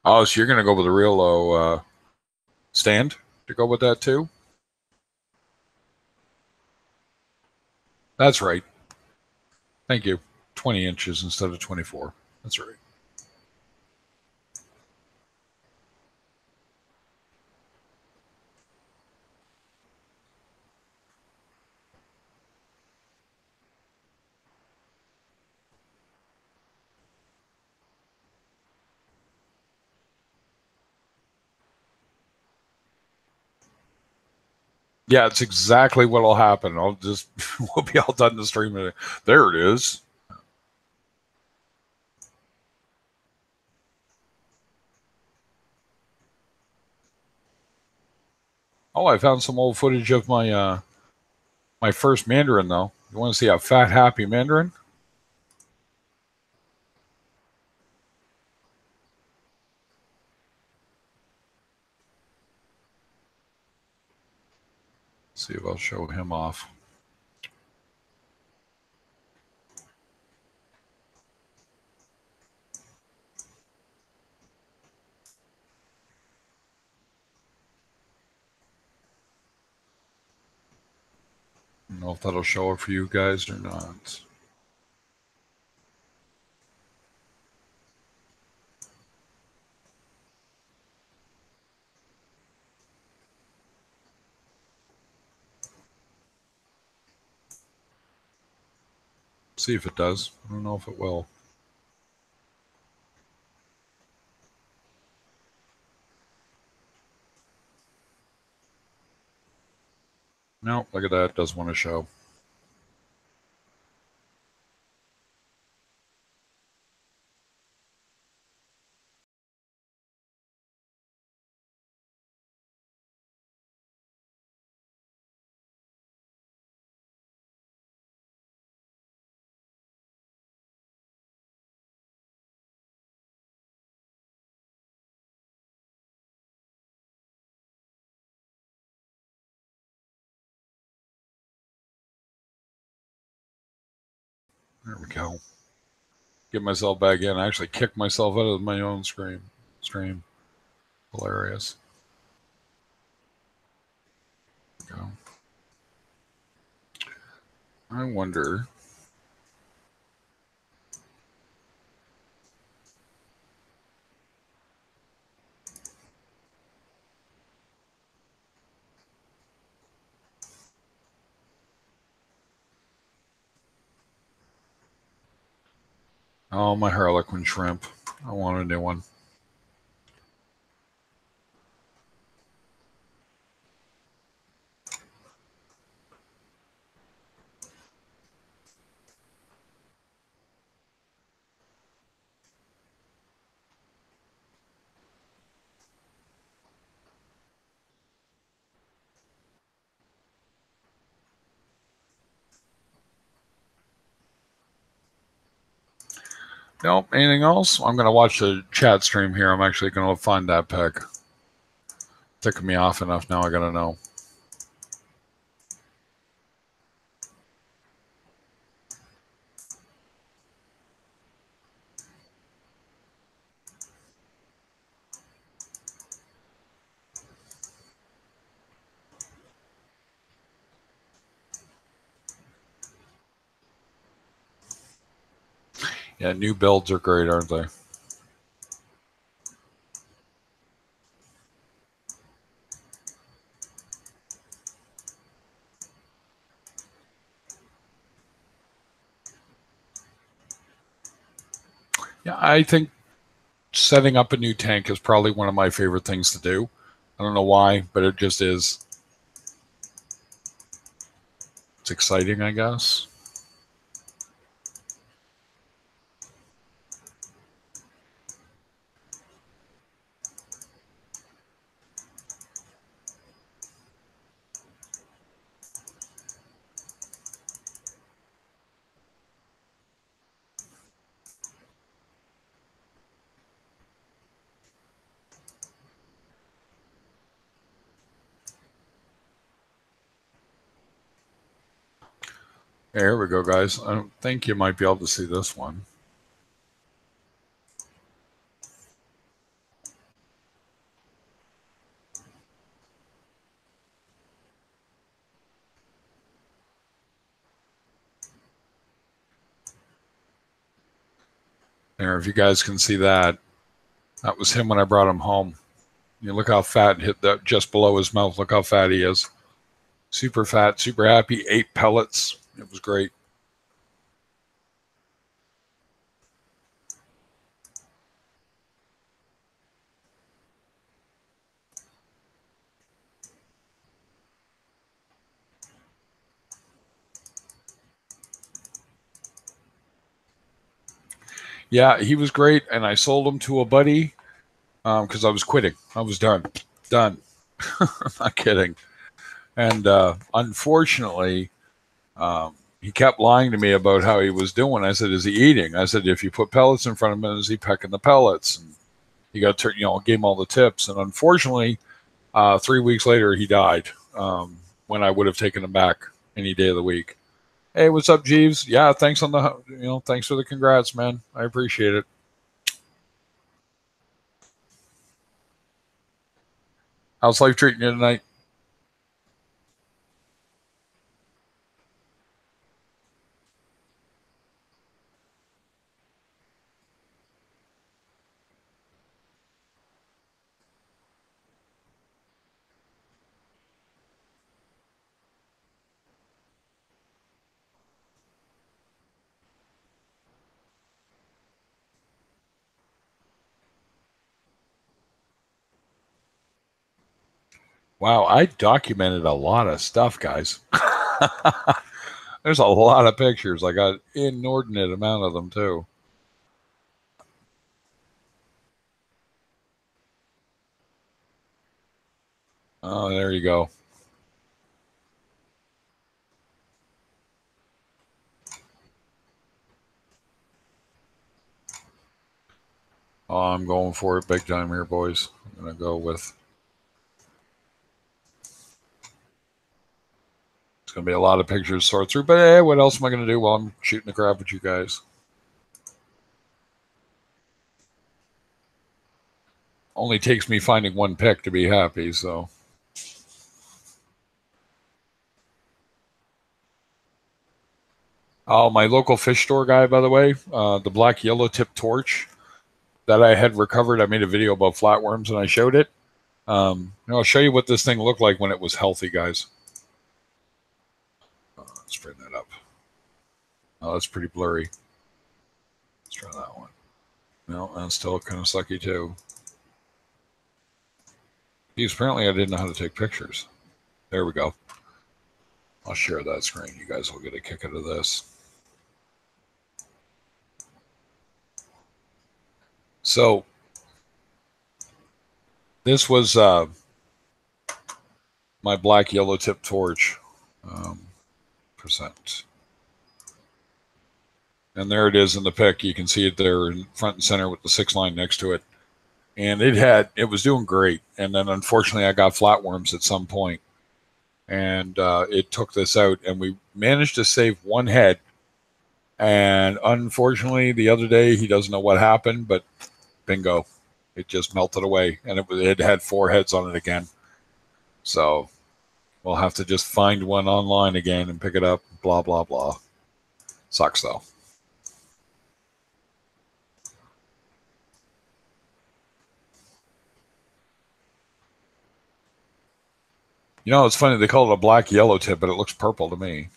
Oh, so you're gonna go with a real low stand to go with that too? That's right. Thank you. 20 inches instead of 24. That's right. Yeah, it's exactly what'll happen. I'll just we'll be all done the stream. There it is. Oh, I found some old footage of my my first Mandarin though. You want to see a fat happy Mandarin? See if I'll show him off. I don't know if that'll show it for you guys or not. See if it does. I don't know if it will. No, look at that. It does want to show. There we go. Get myself back in. I actually kicked myself out of my own stream. Hilarious. There we go. I wonder. Oh, my Harlequin shrimp. I want a new one. Nope. Anything else? I'm going to watch the chat stream here. I'm actually going to find that pic. Ticking me off enough now. I got to know. Yeah, new builds are great, aren't they? Yeah, I think setting up a new tank is probably one of my favorite things to do. I don't know why, but it just is. It's exciting, I guess. There we go, guys. I don't think you might be able to see this one. There, if you guys can see that, that was him when I brought him home. You look how fat, hit that just below his mouth. Look how fat he is. Super fat, super happy. 8 pellets. It was great. Yeah, he was great, and I sold him to a buddy because I was quitting. I was done. Done. Not kidding. And unfortunately, he kept lying to me about how he was doing. I said, "Is he eating?" I said, "If you put pellets in front of him, is he pecking the pellets?" And he got, gave him all the tips. And unfortunately, 3 weeks later, he died when I would have taken him back any day of the week. Hey, what's up, Jeeves? Yeah, thanks thanks for the congrats, man. I appreciate it. How's life treating you tonight? Wow, I documented a lot of stuff, guys. There's a lot of pictures. I got inordinate amount of them too. Oh, there you go. Oh, I'm going for it big time here, boys. I'm going to go with... It's going to be a lot of pictures to sort through, but hey, what else am I going to do while I'm shooting the crap with you guys? Only takes me finding one pic to be happy, so... Oh, my local fish store guy, by the way, the black yellow tip torch that I had recovered. I made a video about flatworms and I showed it. I'll show you what this thing looked like when it was healthy, guys. Let's bring that up. Oh, that's pretty blurry. Let's try that one. No, that's still kind of sucky too. Geez, apparently I didn't know how to take pictures. There we go. I'll share that screen. You guys will get a kick out of this. So this was my black yellow tip torch percent. And there it is in the pic. You can see it there in front and center with the 6 line next to it. And it was doing great. And then unfortunately I got flatworms at some point. And it took this out, and we managed to save one head. And unfortunately, the other day, he doesn't know what happened, but bingo, it just melted away, and it had 4 heads on it again. So we'll have to just find one online again and pick it up, blah, blah, blah. Sucks, though. You know, it's funny, they call it a black yellow tip, but it looks purple to me.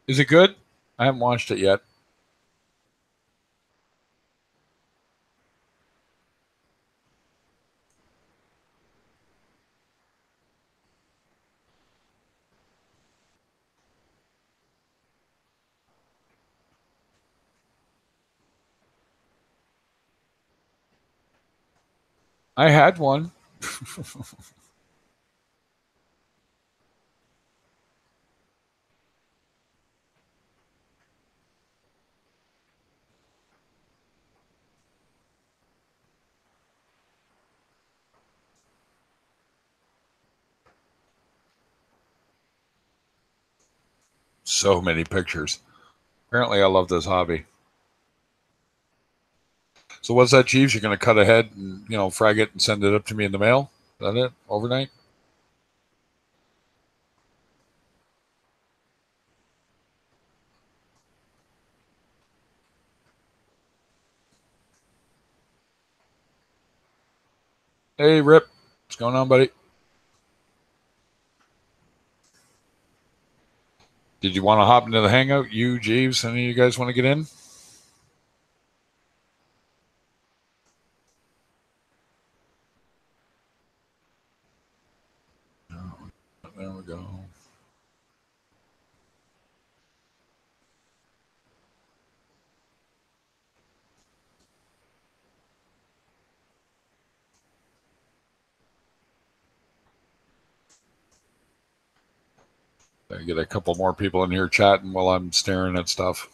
Is it good? I haven't watched it yet. I had one. So many pictures. Apparently, I love this hobby. So what's that, Jeeves? You're going to cut ahead and, frag it and send it up to me in the mail? Is that it? Overnight? Hey, Rip. What's going on, buddy? Did you want to hop into the hangout? You, Jeeves, any of you guys want to get in? There we go. I get a couple more people in here chatting while I'm staring at stuff.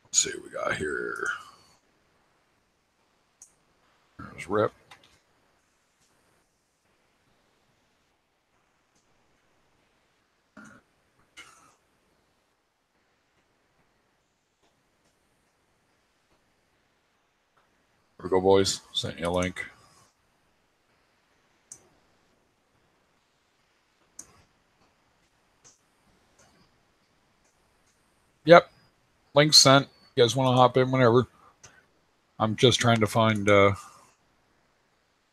Let's see what we got here. There's Rip. Here we go, boys. Sent you a link. Yep. Link sent. You guys want to hop in whenever. I'm just trying to find... I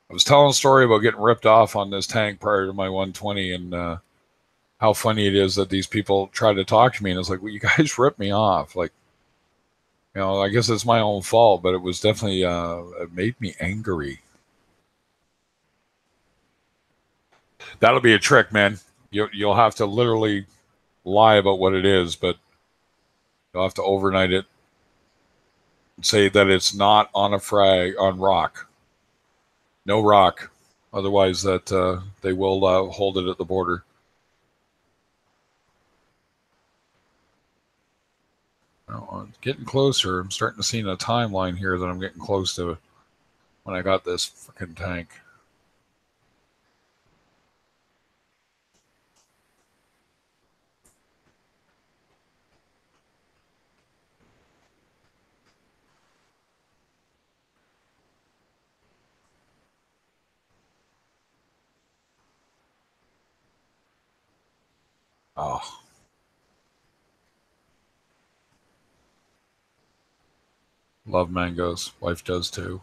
was telling a story about getting ripped off on this tank prior to my 120 and how funny it is that these people try to talk to me. And it's like, well, you guys ripped me off. Like, You know, I guess it's my own fault, but it was definitely it made me angry. That'll be a trick, man. You'll have to literally lie about what it is, but you'll have to overnight it and say that it's not on a frag on rock. No rock. Otherwise, that they will hold it at the border. Well, I'm getting closer. I'm starting to see in a timeline here that I'm getting close to when I got this freaking tank. Oh. Love mangoes. Wife does too.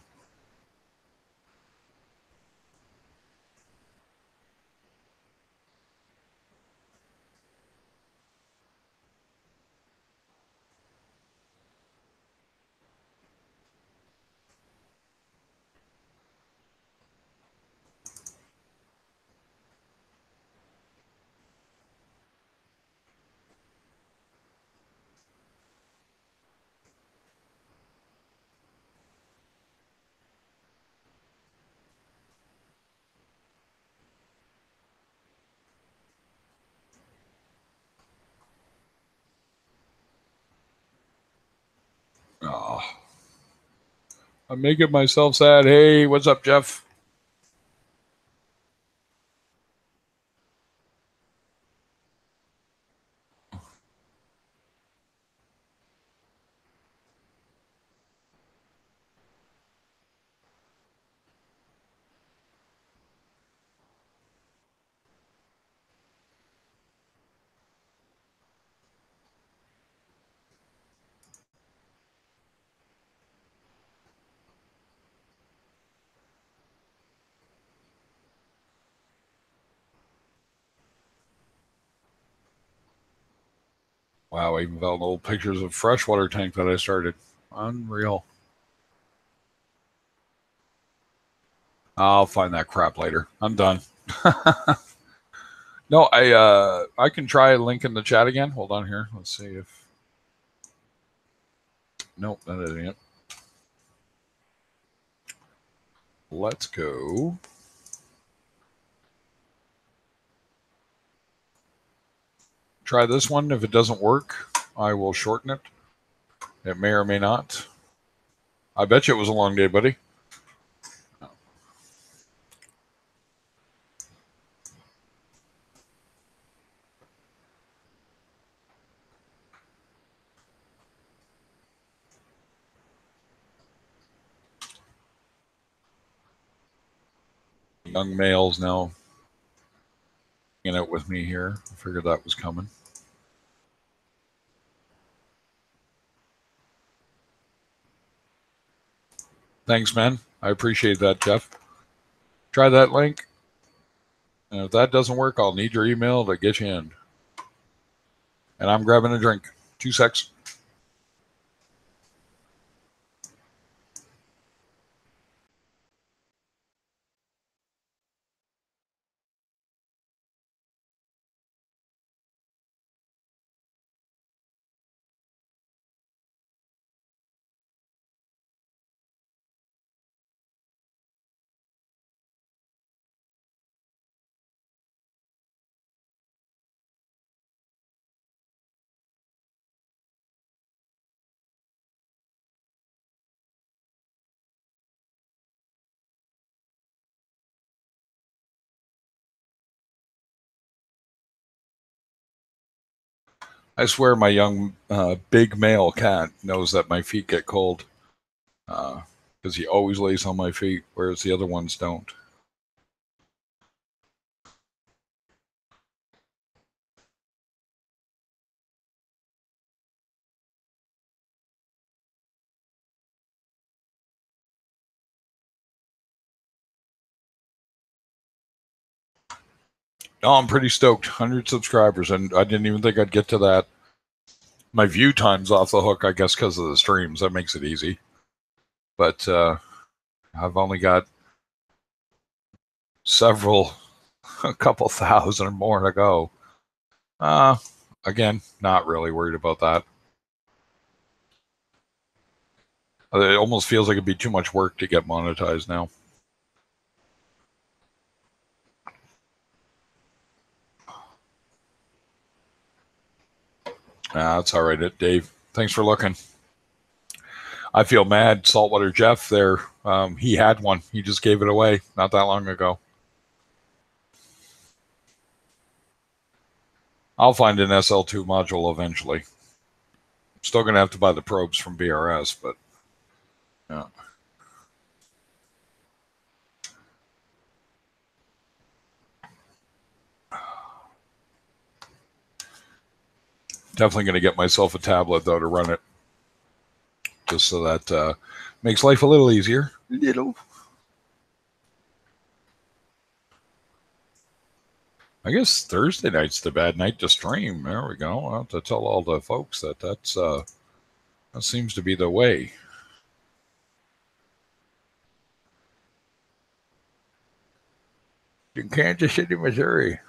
Oh. I'm making myself sad. Hey, what's up, Jeff? Wow, I even found old pictures of freshwater tank that I started. Unreal. I'll find that crap later. I'm done. No, I can try a link in the chat again. Hold on here. Let's see if. Nope, that isn't it. Let's go. Try this one. If it doesn't work, I will shorten it. It may or may not. I bet you it was a long day, buddy. Young males now hanging out with me here. I figured that was coming. Thanks, man. I appreciate that, Jeff. Try that link. And if that doesn't work, I'll need your email to get you in. And I'm grabbing a drink. 2 secs. I swear my young big male cat knows that my feet get cold because he always lays on my feet, whereas the other ones don't. No, I'm pretty stoked. 100 subscribers, and I didn't even think I'd get to that. My view time's off the hook, I guess, because of the streams. That makes it easy. But I've only got a couple thousand or more to go. Again, not really worried about that. It almost feels like it'd be too much work to get monetized now. That's all right, Dave. Thanks for looking. I feel mad. Saltwater Jeff there, he had one. He just gave it away not that long ago. I'll find an SL2 module eventually. Still going to have to buy the probes from BRS, but yeah. Definitely going to get myself a tablet, though, to run it. Just so that makes life a little easier. I guess Thursday night's the bad night to stream. There we go. I'll have to tell all the folks that that seems to be the way. In Kansas City, Missouri.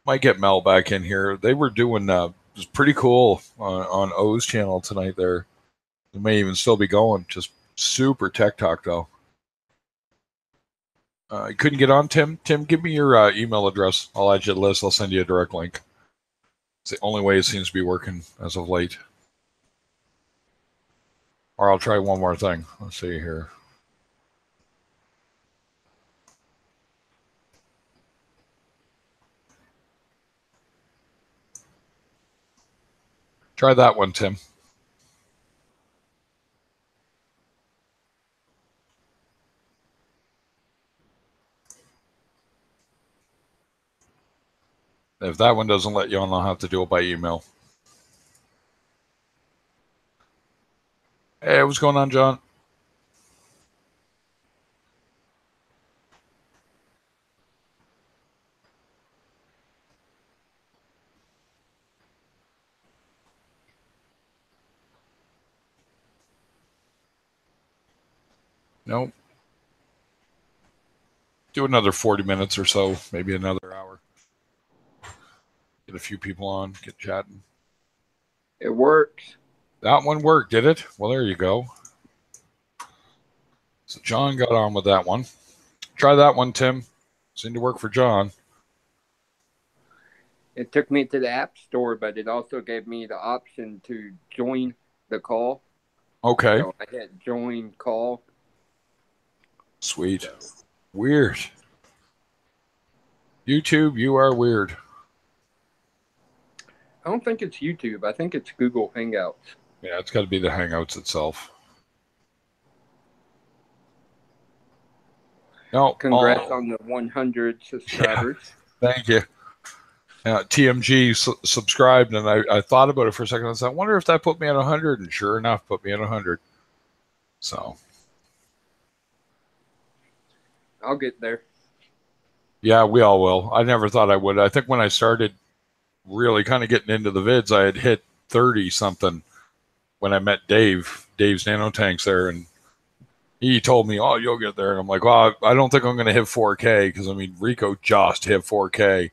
Might get Mel back in here. They were doing it was pretty cool on O's channel tonight there. It may even still be going. Just super tech talk, though. You couldn't get on, Tim? Tim, give me your email address. I'll add you to the list. I'll send you a direct link. It's the only way it seems to be working as of late. Or I'll try one more thing. Let's see here. Try that one, Tim. If that one doesn't let you on, I'll have to do it by email. Hey, what's going on, John? Nope. Do another 40 minutes or so, maybe another hour. Get a few people on, get chatting. It works. That one worked, did it? Well, there you go. So John got on with that one. Try that one, Tim. Seemed to work for John. It took me to the App Store, but it also gave me the option to join the call. Okay. So I hit join call. Sweet. Weird. YouTube, you are weird. I don't think it's YouTube. I think it's Google Hangouts. Yeah, it's got to be the Hangouts itself. No. Congrats on the 100 subscribers. Yeah, thank you. TMG subscribed, and I thought about it for a second. I said, I wonder if that put me at 100, and sure enough, put me at 100. So. I'll get there. Yeah, we all will. I never thought I would. I think when I started really kind of getting into the vids, I had hit 30-something when I met Dave's Nanotanks there, and he told me, oh, you'll get there. And I'm like, well, I don't think I'm going to hit 4K because, I mean, Rico just hit 4K.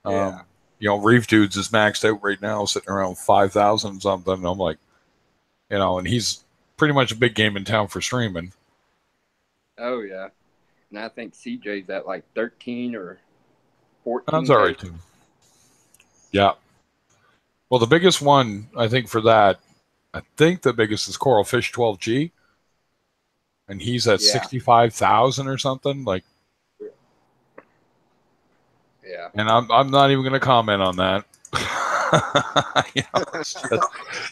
Yeah. You know, Reef Dudes is maxed out right now, sitting around 5,000 something. And I'm like, you know, and he's pretty much a big game in town for streaming. Oh, yeah. And I think CJ's at like 13 or 14. That's all right, too. Yeah. Well, the biggest one, I think, for that, I think the biggest is Coral Fish 12G. And he's at 65,000 or something. Like, yeah. And I'm not even going to comment on that. You know, just,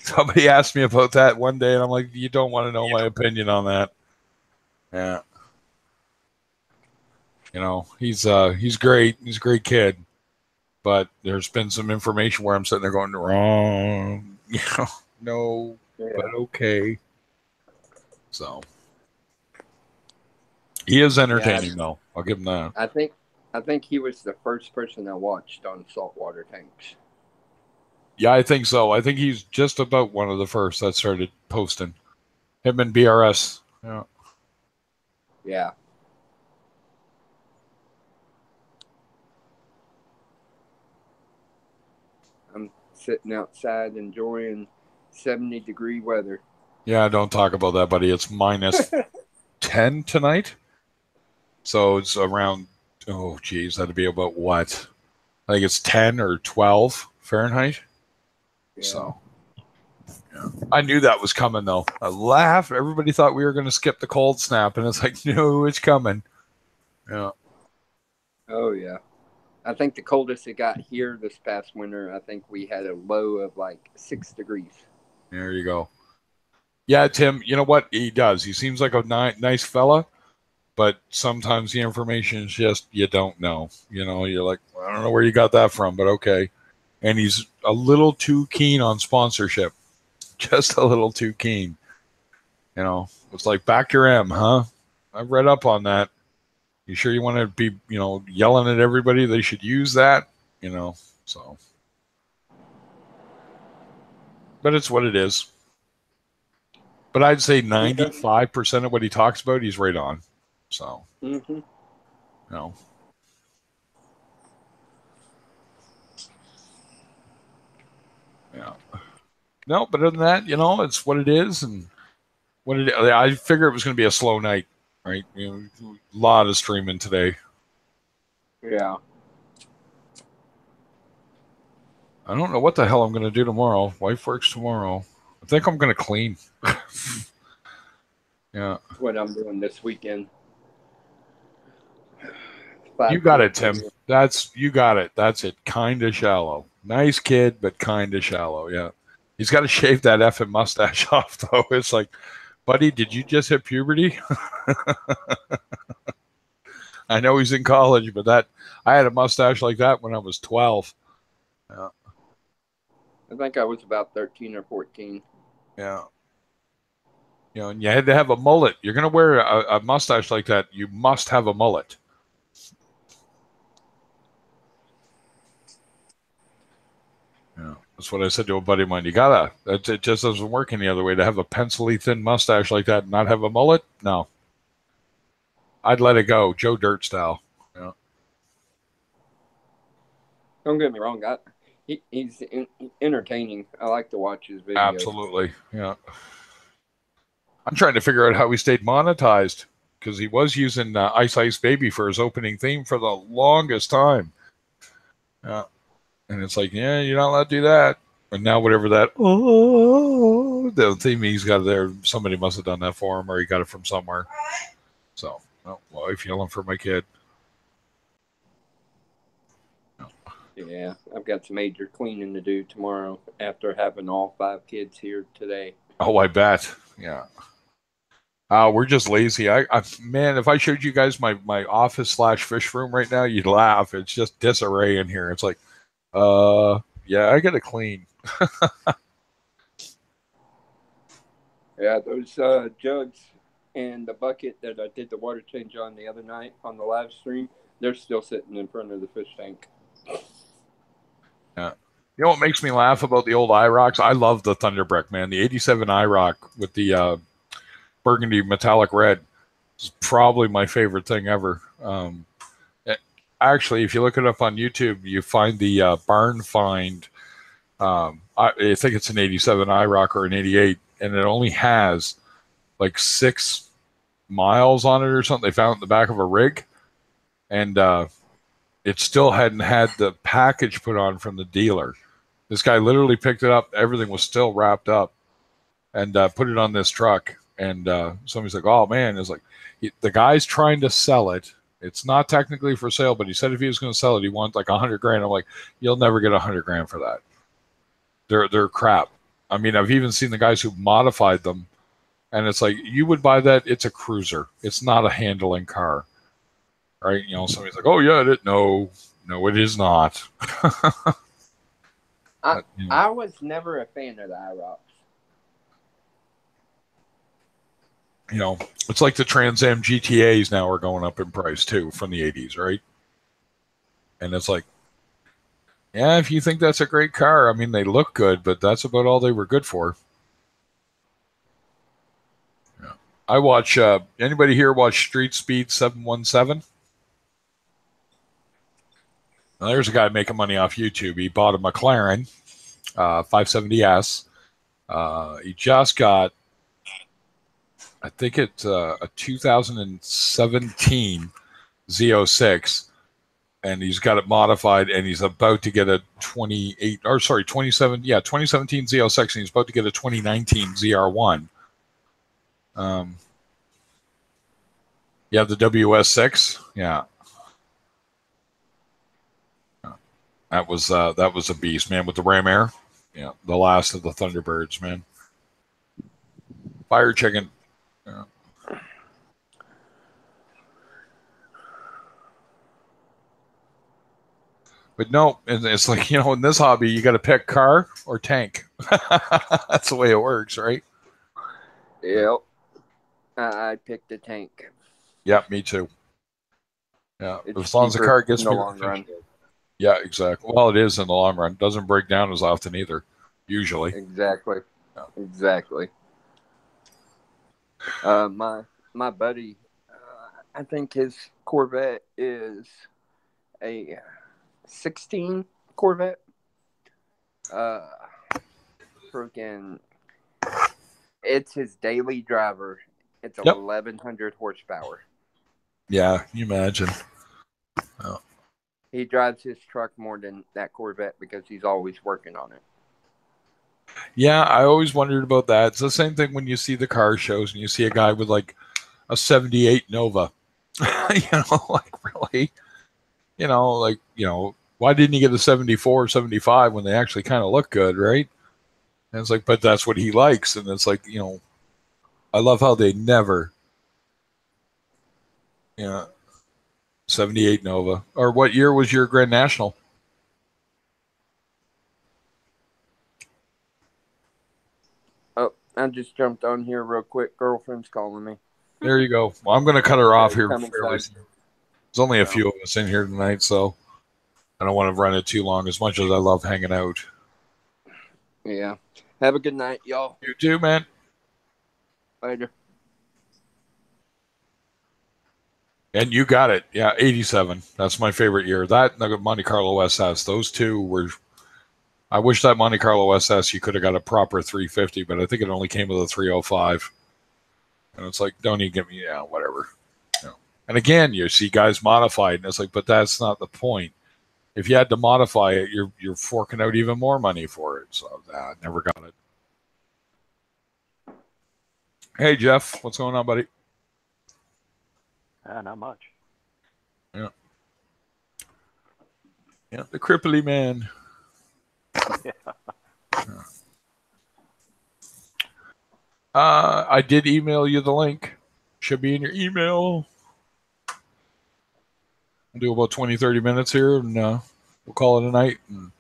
somebody asked me about that one day, and I'm like, you don't want to know my opinion on that. Yeah. You know, he's great. He's a great kid. but there's been some information where I'm sitting there going, wrong, no, Yeah. but okay. So he is entertaining, though. I'll give him that. I think he was the first person I watched on saltwater tanks. Yeah, I think so. I think he's just about one of the first that started posting. Him and BRS. Yeah. Yeah. I'm sitting outside enjoying 70-degree weather. Yeah, don't talk about that, buddy. It's minus 10 tonight. So it's around, oh, geez, that'd be about what? I think it's 10 or 12 Fahrenheit. Yeah. So, yeah. I knew that was coming, though. I laughed. Everybody thought we were going to skip the cold snap, and it's like, no, it's coming. Yeah. Oh, yeah. I think the coldest it got here this past winter, I think we had a low of like 6 degrees. There you go. Yeah, Tim, you know what? He does. He seems like a nice fella, but sometimes the information is just, you don't know. You're like, well, I don't know where you got that from, but okay. And he's a little too keen on sponsorship. Just a little too keen. It's like, back your M, huh? I've read up on that. You sure you want to be, yelling at everybody they should use that? So. But it's what it is. But I'd say 95% of what he talks about, he's right on. So, Mm-hmm. Yeah. No, but other than that, it's what it is, and I figure it was going to be a slow night, right? A lot of streaming today. Yeah. I don't know what the hell I'm going to do tomorrow. Wife works tomorrow. I think I'm going to clean. Yeah. That's what I'm doing this weekend. You got it, Tim. You got it. That's it. Kind of shallow. Nice kid, but kind of shallow. Yeah. He's got to shave that effing mustache off, though. It's like, buddy, did you just hit puberty? I know he's in college, but I had a mustache like that when I was 12. Yeah. I think I was about 13 or 14. Yeah. And you had to have a mullet. You're going to wear a mustache like that, you must have a mullet. Yeah. That's what I said to a buddy of mine. It just doesn't work any other way. To have a pencil-y thin mustache like that and not have a mullet? No. I'd let it go. Joe Dirt style. Yeah. Don't get me wrong. He's entertaining. I like to watch his videos. Absolutely. Yeah. I'm trying to figure out how he stayed monetized, because he was using Ice Ice Baby for his opening theme for the longest time. Yeah. And it's like, yeah, you're not allowed to do that. And now whatever the theme he's got there, somebody must have done that for him, or he got it from somewhere. So, wife yelling for my kid. Yeah, I've got some major cleaning to do tomorrow after having all 5 kids here today. Oh, I bet. Yeah. We're just lazy. Man, if I showed you guys my office / fish room right now, you'd laugh. It's just disarray in here. It's like, yeah, I gotta clean. Yeah, those jugs and the bucket that I did the water change on the other night on the live stream, they're still sitting in front of the fish tank. Yeah. You know what makes me laugh about the old IROCs? I love the Thunderbrick, man. The 87 IROC with the burgundy metallic red is probably my favorite thing ever. Actually, if you look it up on YouTube, you find the barn find. I think it's an 87 IROC or an 88, and it only has like 6 miles on it or something. They found it in the back of a rig, and it still hadn't had the package put on from the dealer. This guy literally picked it up. Everything was still wrapped up, and put it on this truck. And somebody's like, oh, man. It's like, the guy's trying to sell it. It's not technically for sale, but he said if he was going to sell it, he wants like $100,000. I'm like, you'll never get $100,000 for that. They're crap. I mean, I've even seen the guys who modified them, and it's like, you would buy that. It's a cruiser. It's not a handling car. Right? Somebody's like, oh, yeah, no, No, it is not. I was never a fan of the IROCs. You know, it's like the Trans Am GTAs now are going up in price too from the 80s, right? And it's like, yeah, if you think that's a great car, I mean, they look good, but that's about all they were good for. Yeah. I watch, anybody here watch Street Speed 717? Now, there's a guy making money off YouTube. He bought a McLaren 570S. He just got, I think it's a 2017 Z06, and he's got it modified, and he's about to get a 2017 Z06, and he's about to get a 2019 ZR1. Yeah, the WS6. Yeah. That was a beast, man, with the Ram Air. Yeah, the last of the Thunderbirds, man. Fire chicken. Yeah. But no, it's like, you know, in this hobby, you got to pick car or tank. That's the way it works, right? Yep. I picked a tank. Yeah, me too. Yeah, It's as long as the car gets in the me long run. Yeah, exactly. Well, it is in the long run. Doesn't break down as often either, usually. Exactly. Yeah. Exactly. My buddy, I think his Corvette is a 16 Corvette. Freaking, it's his daily driver. It's 1,100 horsepower. Yeah, you imagine. Oh. He drives his truck more than that Corvette because he's always working on it. Yeah, I always wondered about that. It's the same thing when you see the car shows and you see a guy with like a 78 Nova. You know, like really? You know, like, you know, why didn't he get a 74 or 75 when they actually kind of look good, right? And it's like, but that's what he likes. And it's like, you know, I love how they never, you know, 78 Nova. Or what year was your Grand National? Oh, I just jumped on here real quick. Girlfriend's calling me. There you go. Well, I'm going to cut her off here. Coming Fairly side. soon. There's only a few of us in here tonight, so I don't want to run it too long as much as I love hanging out. Yeah. Have a good night, y'all. You too, man. Later. And you got it. Yeah, 87. That's my favorite year. That and the Monte Carlo SS. Those two were... I wish that Monte Carlo SS, you could have got a proper 350, but I think it only came with a 305. And it's like, don't even give me... Yeah, whatever. You know. And again, you see guys modified, and it's like, but that's not the point. If you had to modify it, you're forking out even more money for it. So I never got it. Hey, Jeff. What's going on, buddy? Not much. Yeah. Yeah, the cripply man. Yeah. I did email you the link. Should be in your email. We'll do about 20, 30 minutes here, and we'll call it a night. And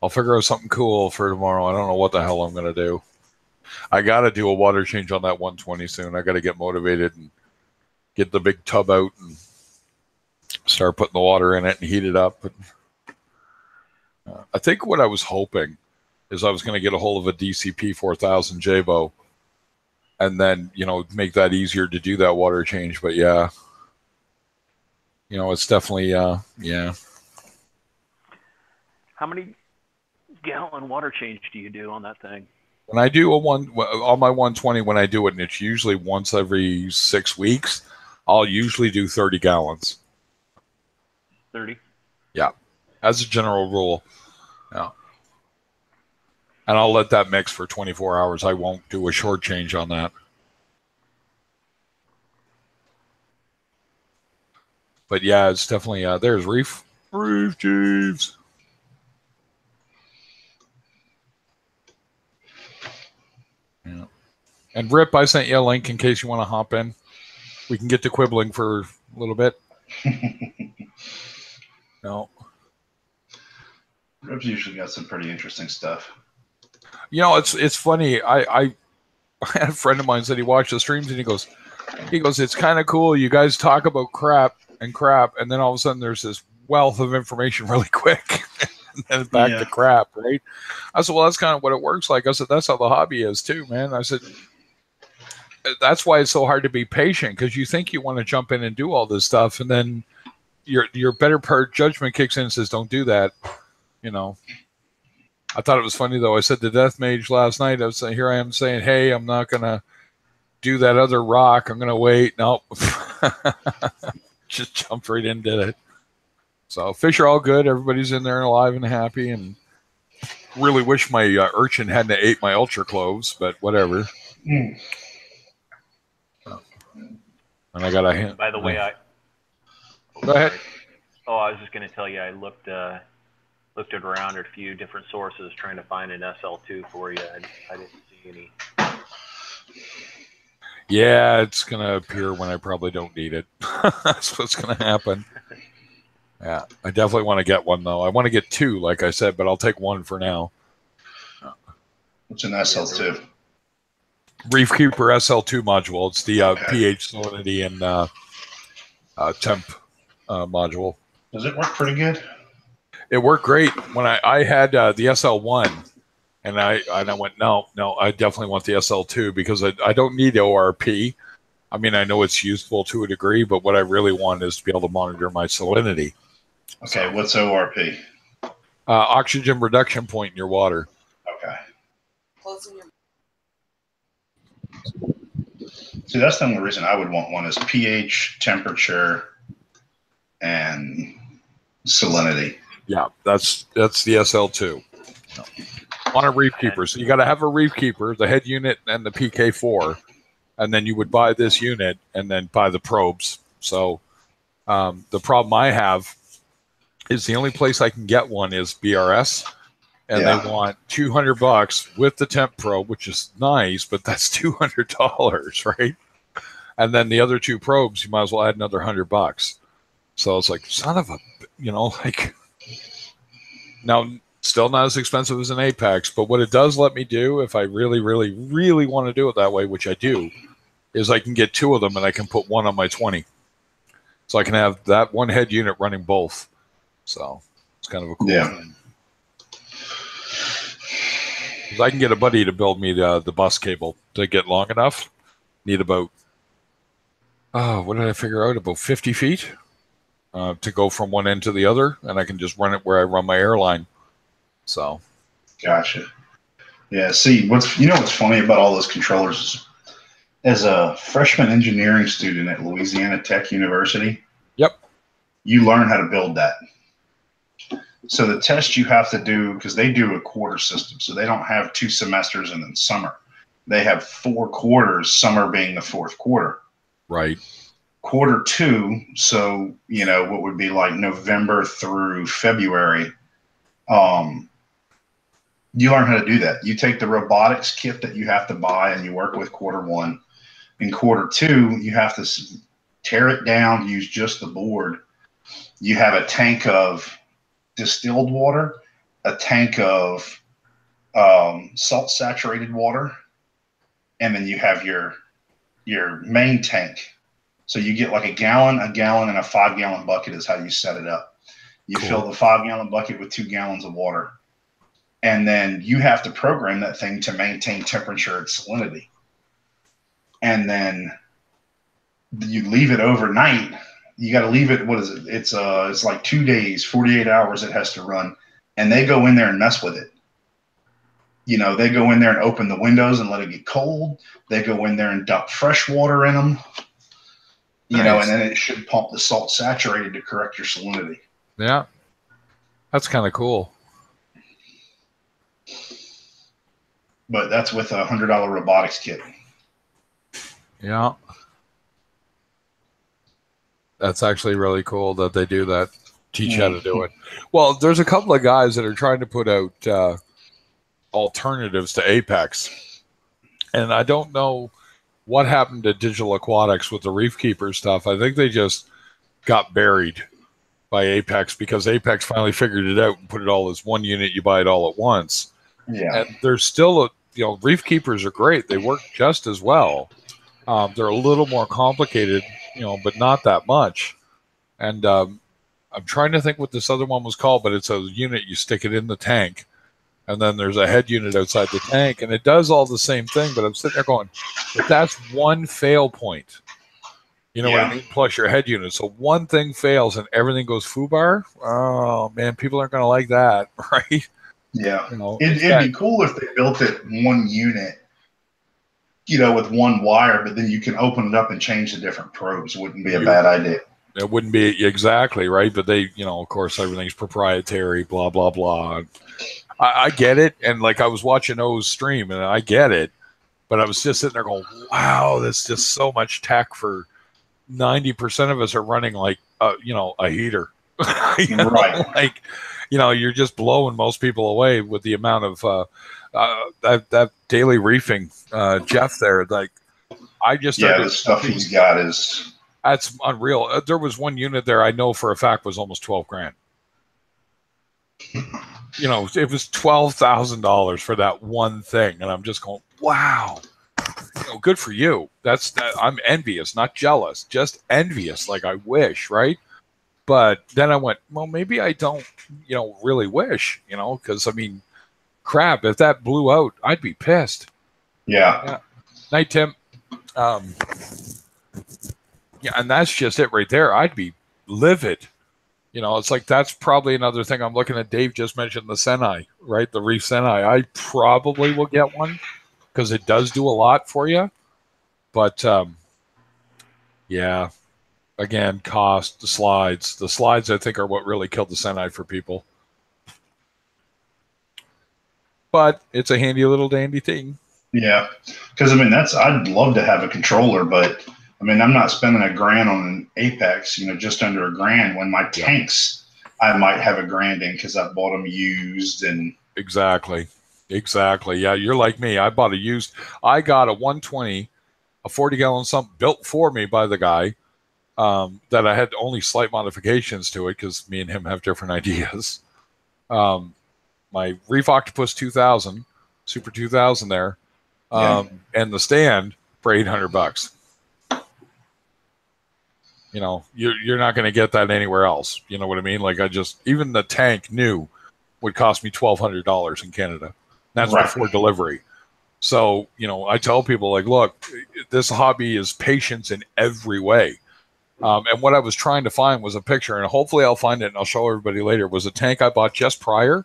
I'll figure out something cool for tomorrow. I don't know what the hell I'm going to do. I got to do a water change on that 120 soon. I got to get motivated and get the big tub out and start putting the water in it and heat it up. And, I think what I was hoping is I was going to get a hold of a DCP 4000 Jabo and then, you know, make that easier to do that water change. But yeah, you know, it's definitely, yeah. How many gallon water change do you do on that thing? When I do on my 120, when I do it, and it's usually once every 6 weeks, I'll usually do 30 gallons. 30? Yeah, as a general rule. Yeah. And I'll let that mix for 24 hours. I won't do a short change on that. But yeah, it's definitely, there's Reef Jeeves. Yeah. And Rip, I sent you a link in case you want to hop in. We can get to quibbling for a little bit. No. Rib's usually got some pretty interesting stuff. You know, it's funny. I had a friend of mine said he watched the streams and he goes, it's kind of cool. You guys talk about crap, and then all of a sudden there's this wealth of information really quick, and then back to crap, right? I said, well, that's kind of what it works like. I said, that's how the hobby is too, man. I said, that's why it's so hard to be patient, because you think you want to jump in and do all this stuff, and then your better part judgment kicks in and says, don't do that. You know. I thought it was funny though. I said to Death Mage last night, I was saying, here I am saying, hey, I'm not gonna do that other rock. I'm gonna wait. Nope. Just jumped right in, did it. So fish are all good. Everybody's in there alive and happy, and really wish my urchin hadn't ate my ultra cloves, but whatever. And I got a hint. By the way, Go ahead. Oh, I was just going to tell you, I looked it around at a few different sources trying to find an SL2 for you. I didn't see any. Yeah, it's going to appear when I probably don't need it. That's what's going to happen. Yeah, I definitely want to get one, though. I want to get two, like I said, but I'll take one for now. What's an SL2? Reef Keeper SL2 module. It's the pH, salinity, and temp module. Does it work pretty good? It worked great when I had the SL1, and I went, no, I definitely want the SL2 because I don't need ORP. I mean, I know it's useful to a degree, but what I really want is to be able to monitor my salinity. Okay, what's ORP? Oxygen reduction point in your water. Okay. See, that's the only reason I would want one is pH, temperature, and salinity. Yeah, that's the SL2 on a reef keeper. So you got to have a reef keeper, the head unit, and the PK4, and then you would buy this unit and then buy the probes. So the problem I have is the only place I can get one is BRS, and they want $200 with the temp probe, which is nice, but that's $200, right? And then the other two probes, you might as well add another $100. So it's like, son of a, like. Now, still not as expensive as an Apex, but what it does let me do, if I really, really, really want to do it that way, which I do, is I can get two of them and I can put one on my 20. So I can have that one head unit running both. So it's kind of a cool thing. 'Cause I can get a buddy to build me the bus cable to get long enough. Need about, what did I figure out? About 50 feet. To go from one end to the other, and I can just run it where I run my airline. So, gotcha. Yeah. See, what's funny about all those controllers is, as a freshman engineering student at Louisiana Tech University, you learn how to build that. So the test you have to do, because they do a quarter system, so they don't have 2 semesters and then summer. They have 4 quarters, summer being the 4th quarter. Right. Quarter 2, so what would be like November through February, you learn how to do that. You take the robotics kit that you have to buy and you work with quarter 1. In quarter 2, you have to tear it down, use just the board. You have a tank of distilled water, a tank of salt saturated water, and then you have your main tank. So you get like a gallon, and a 5-gallon bucket is how you set it up. You fill the 5-gallon bucket with 2 gallons of water. And then you have to program that thing to maintain temperature and salinity. And then you leave it overnight. You got to leave it, what is it? It's like 2 days, 48 hours it has to run. And they go in there and mess with it. They go in there and open the windows and let it get cold. They go in there and dump fresh water in them. And then it should pump the salt saturated to correct your salinity. Yeah. That's kind of cool. But that's with a $100 robotics kit. Yeah. That's actually really cool that they do that. Teach how to do it. Well, there's a couple of guys that are trying to put out alternatives to Apex. And I don't know what happened to Digital Aquatics with the Reef Keeper stuff. I think they just got buried. by Apex because Apex finally figured it out and put it all as one unit. You buy it all at once. Yeah. And there's still Reef Keepers are great. They work just as well. They're a little more complicated, but not that much. And I'm trying to think what this other one was called, but it's a unit you stick it in the tank, and then there's a head unit outside the tank, and it does all the same thing. But I'm sitting there going, but that's one fail point. You know what I mean? Plus your head unit. So one thing fails and everything goes foobar. Oh man, people aren't going to like that, right? Yeah. It'd be cool if they built it one unit, with one wire, but then you can open it up and change the different probes. Wouldn't be a bad idea. It wouldn't be exactly right, but they, of course, everything's proprietary, blah, blah, blah. I get it. And like I was watching O's stream and I get it, but I was just sitting there going, wow, that's just so much tech for 90% of us are running like, a heater. Right. You're just blowing most people away with the amount of that daily reefing. Jeff there, like I just started, the stuff he's got is that's unreal. There was one unit there I know for a fact was almost $12,000. It was $12,000 for that one thing, and I'm just going, wow. Good for you. I'm envious, not jealous, just envious. Like I wish, right? But then I went, well, maybe I don't, really wish, because I mean, crap, if that blew out, I'd be pissed. Yeah. Night, Tim. And that's just it right there. I'd be livid. It's like that's probably another thing. I'm looking at Dave just mentioned the Senai, right? The Reef Senai. I probably will get one because it does do a lot for you. But again, cost, the slides. The slides, I think, are what really killed the Senai for people. But it's a handy little dandy thing. Yeah, because I'd love to have a controller, but I'm not spending $1,000 on an Apex, just under $1,000 when my tanks I might have $1,000 in because I bought them used and exactly. Yeah, you're like me. I bought a used. I got a 120, a 40-gallon sump built for me by the guy that I had only slight modifications to it because me and him have different ideas. My Reef Octopus 2000, Super 2000 there, and the stand for $800. You're not going to get that anywhere else. You know what I mean? Like even the tank new would cost me $1,200 in Canada. That's right. Before delivery. So, I tell people like, look, this hobby is patience in every way. And what I was trying to find was a picture, and hopefully I'll find it and I'll show everybody later. It was a tank I bought just prior.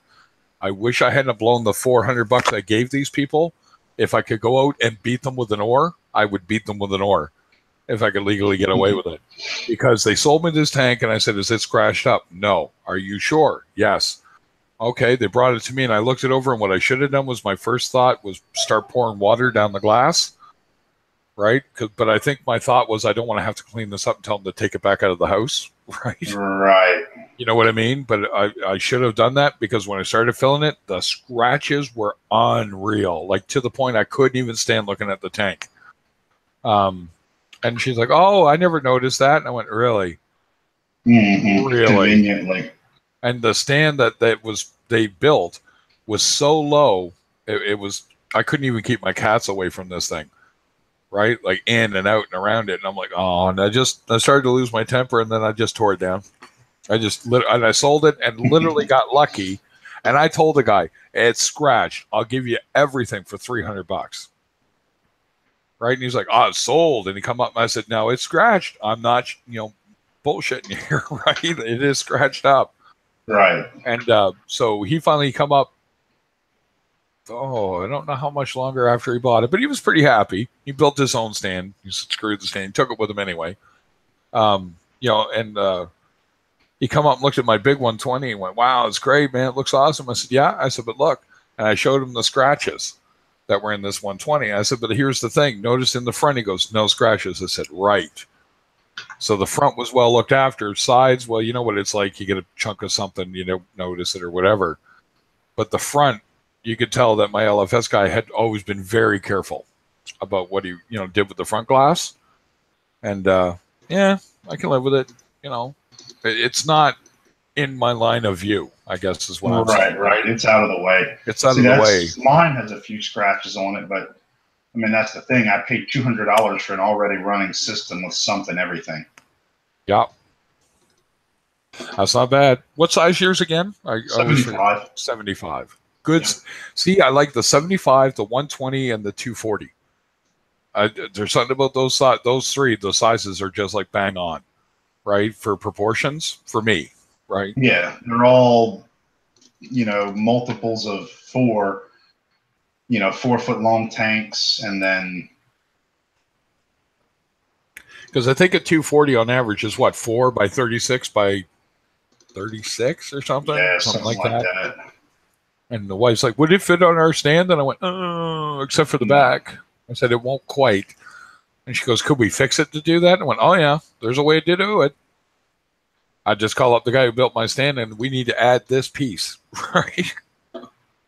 I wish I hadn't blown the $400 I gave these people. If I could go out and beat them with an oar, I would beat them with an oar if I could legally get away with it. Because they sold me this tank and I said, is it scratched up? No. Are you sure? Yes. Okay, they brought it to me and I looked it over, and what I should have done was my first thought was start pouring water down the glass, right? But I think my thought was I don't want to have to clean this up and tell them to take it back out of the house, right? Right. You know what I mean? But I should have done that because when I started filling it, the scratches were unreal, like to the point I couldn't even stand looking at the tank. And she's like, oh, I never noticed that. And I went, really? Mm-hmm. Really? Conveniently. And the stand that they built was so low, it was, I couldn't even keep my cats away from this thing, right? Like in and out and around it. And I'm like, oh, and I started to lose my temper, and then I just tore it down. I sold it and literally got lucky. And I told the guy, it's scratched. I'll give you everything for $300. Right? And he's like, oh, it's sold. And he come up and I said, no, it's scratched. I'm not, bullshitting you here, right? It is scratched up. Right. And so he finally come up. Oh, I don't know how much longer after he bought it, but he was pretty happy. He built his own stand. He screwed the stand. He took it with him anyway. And he come up and looked at my big 120 and went, wow, it's great, man. It looks awesome. I said, yeah. I said, but look. And I showed him the scratches that were in this 120. I said, but here's the thing. Notice in the front, he goes, no scratches. I said, right. So the front was well looked after. Sides, well, you know what it's like. You get a chunk of something, you don't notice it or whatever. But the front, you could tell that my LFS guy had always been very careful about what he, did with the front glass. And, I can live with it. It's not in my line of view, I guess is what I'm saying. Right. It's out of the way. It's out of the way. Mine has a few scratches on it, but I mean, that's the thing. I paid $200 for an already running system with something, everything. Yeah. That's not bad. What size yours again? 75. 75. Good. Yeah. See, I like the 75, the 120, and the 240. There's something about those three. The sizes are just like bang on, right? For proportions, for me, right? Yeah, they're all, multiples of 4, 4-foot long tanks, and then because I think a 240 on average is what, 4 by 36 by 36 or something? Yeah, something like that. And the wife's like, would it fit on our stand? And I went, oh, except for the back. I said, it won't quite. And she goes, could we fix it to do that? And I went, oh, yeah, there's a way to do it. I just call up the guy who built my stand, and we need to add this piece, right?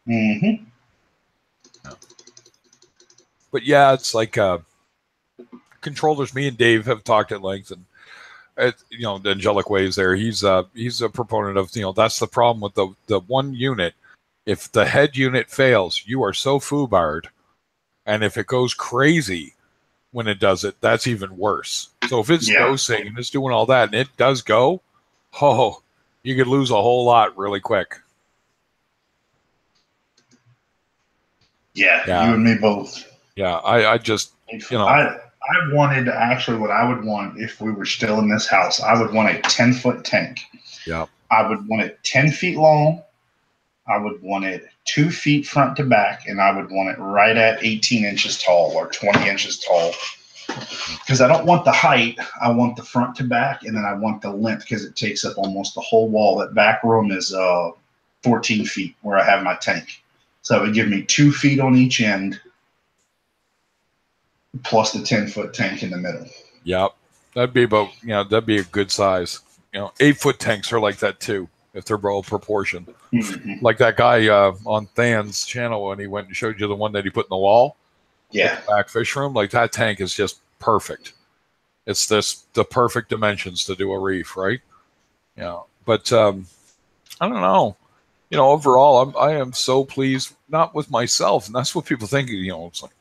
Mm-hmm. But yeah, it's like controllers. Me and Dave have talked at length, and the Angelic Waves there. He's a proponent of, that's the problem with the one unit. If the head unit fails, you are so foobarred, and if it goes crazy when it does it, that's even worse. So if it's dosing and it's doing all that, and it does go, you could lose a whole lot really quick. Yeah, you and me both. Yeah, I just, I wanted actually what I would want if we were still in this house. I would want a 10-foot tank. Yeah. I would want it 10 feet long. I would want it 2 feet front to back, and I would want it right at 18 inches tall or 20 inches tall. Because I don't want the height. I want the front to back, and then I want the length because it takes up almost the whole wall. That back room is 14 feet where I have my tank. So it would give me 2 feet on each end plus the 10-foot tank in the middle. Yep. That'd be a good size. 8-foot tanks are like that too, if they're all proportioned. Mm-hmm. Like that guy on Than's channel when he went and showed you the one that he put in the wall. Yeah. The back fish room. Like that tank is just perfect. It's the perfect dimensions to do a reef, right? But I don't know. Overall, I am so pleased, not with myself, and that's what people think. It's like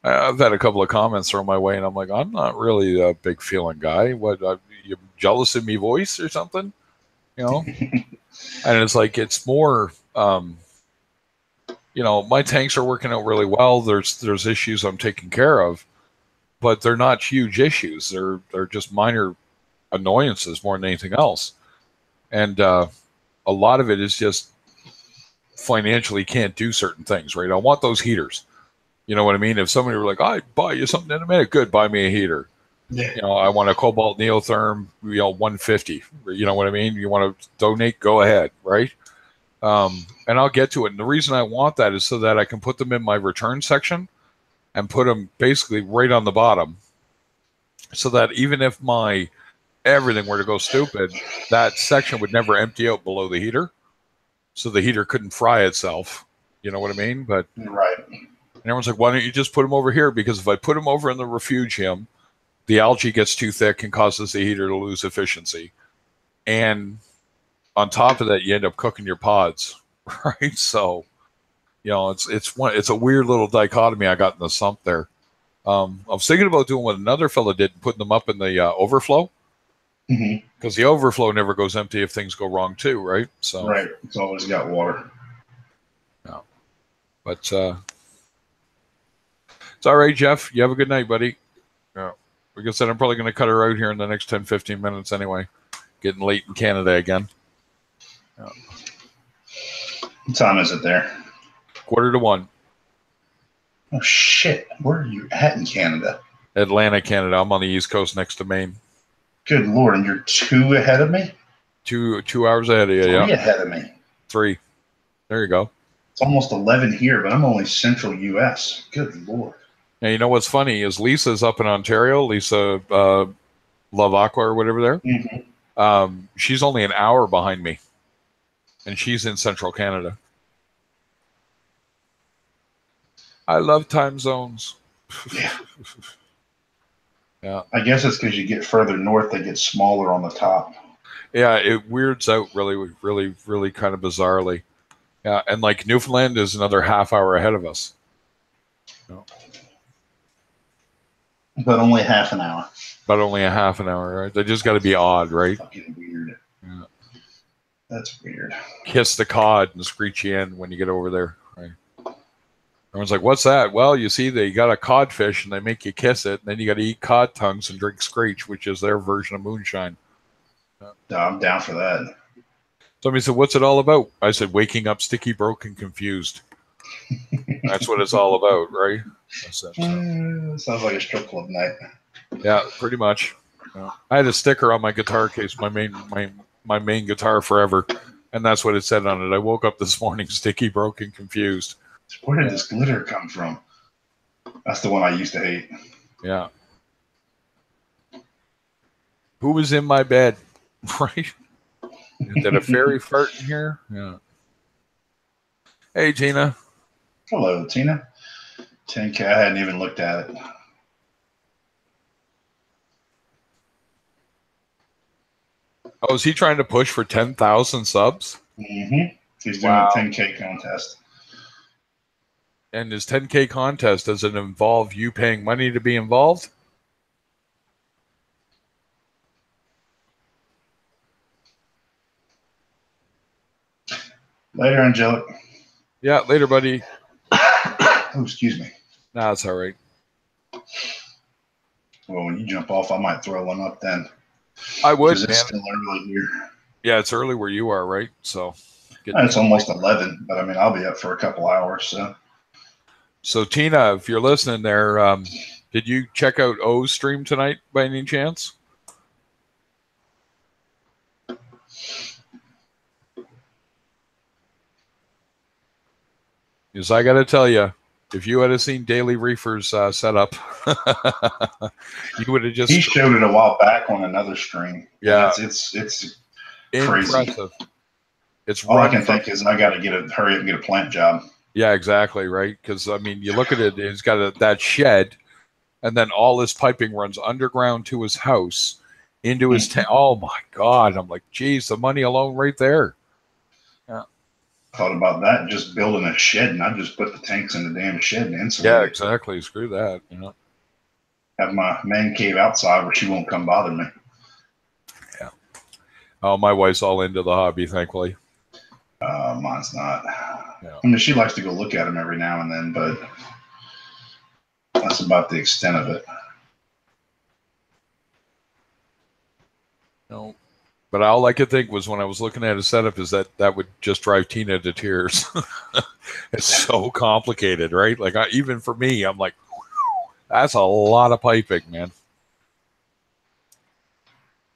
I've had a couple of comments thrown my way, and I'm like, I'm not really a big feeling guy. What, you jealous of me voice or something? And it's like, it's more, my tanks are working out really well. There's issues I'm taking care of, but they're not huge issues. They're just minor annoyances more than anything else. And a lot of it is just financially can't do certain things, right? I want those heaters. You know what I mean? If somebody were like, I'd buy you something in a minute, good, buy me a heater. Yeah. I want a Cobalt Neotherm, 150. You know what I mean? You want to donate, go ahead, right? And I'll get to it. And the reason I want that is so that I can put them in my return section and put them basically right on the bottom, so that even if my everything were to go stupid, that section would never empty out below the heater, so the heater couldn't fry itself. You know what I mean? But right. And everyone's like, why don't you just put them over here? Because if I put them over in the refugium, the algae gets too thick and causes the heater to lose efficiency. And on top of that, you end up cooking your pods, right? So, it's a weird little dichotomy I got in the sump there. I was thinking about doing what another fella did, and putting them up in the overflow. Mm-hmm. Because the overflow never goes empty if things go wrong too, right? So right, it's always got water. Yeah, but it's all right, Jeff. You have a good night, buddy. Yeah, like I said, I'm probably going to cut her out here in the next 10-15 minutes anyway. Getting late in Canada again. Yeah. What time is it there? 1:45. Oh shit! Where are you at in Canada? Atlanta, Canada. I'm on the East Coast next to Maine. Good Lord, and you're 2 ahead of me? 2 hours ahead of you, 3 ahead of me. 3. There you go. It's almost 11 here, but I'm only central U.S. Good Lord. Now, you know what's funny is Lisa's up in Ontario. Lisa Love Aqua or whatever there. Mm-hmm. She's only an hour behind me, and she's in central Canada. I love time zones. Yeah. Yeah. I guess it's because you get further north, they get smaller on the top. Yeah, it weirds out really kind of bizarrely. Yeah, and like Newfoundland is another half hour ahead of us. But only half an hour. But only a half an hour, right? They just got to be odd, right? Fucking weird. Yeah. That's weird. Kiss the cod and screechy end when you get over there, right? Everyone's like, "What's that?" Well, you see, they got a codfish and they make you kiss it, and then you got to eat cod tongues and drink screech, which is their version of moonshine. No, I'm down for that. Somebody said, "What's it all about?" I said, "Waking up sticky, broken, confused." That's what it's all about, right? That's it, so. Sounds like a strip club night. Yeah, pretty much. Yeah. I had a sticker on my guitar case, my main guitar forever, and that's what it said on it. I woke up this morning sticky, broken, confused. Where did this glitter come from? That's the one I used to hate. Yeah. Who was in my bed? Right? Did a fairy fart in here? Yeah. Hey, Tina. Hello, Tina. 10K. I hadn't even looked at it. Oh, is he trying to push for 10,000 subs? Mm-hmm. He's doing a 10K contest. And his 10K contest, does it involve you paying money to be involved? Later, Angelic. Yeah, later, buddy. Oh, excuse me. Nah, it's all right. Well, when you jump off, I might throw one up then. I would, 'Cause man. it's still early here. Yeah, it's early where you are, right? So It's almost 11, but I mean, I'll be up for a couple hours. So Tina, if you're listening there, did you check out O's stream tonight by any chance? Because I got to tell you, if you had seen Daily Reefer's setup, you would have just. He showed it a while back on another stream. Yeah, it's crazy. Impressive. It's all I can think is I got to hurry up and get a plant job. Yeah, exactly, right? Because I mean, you look at it; it's got that shed, and then all this piping runs underground to his house, into his tent. Oh my God! I'm like, geez, the money alone, right there. Yeah. Thought about that, just building a shed, and I just put the tanks in the damn shed and insulate. Yeah, exactly. Screw that. You know. Have my man cave outside where she won't come bother me. Yeah. Oh, my wife's all into the hobby, thankfully. Mine's not. Yeah. I mean, she likes to go look at them every now and then, but that's about the extent of it. No. But all I could think was when I was looking at his setup is that would just drive Tina to tears. It's so complicated, right? Like even for me, I'm like, that's a lot of piping, man.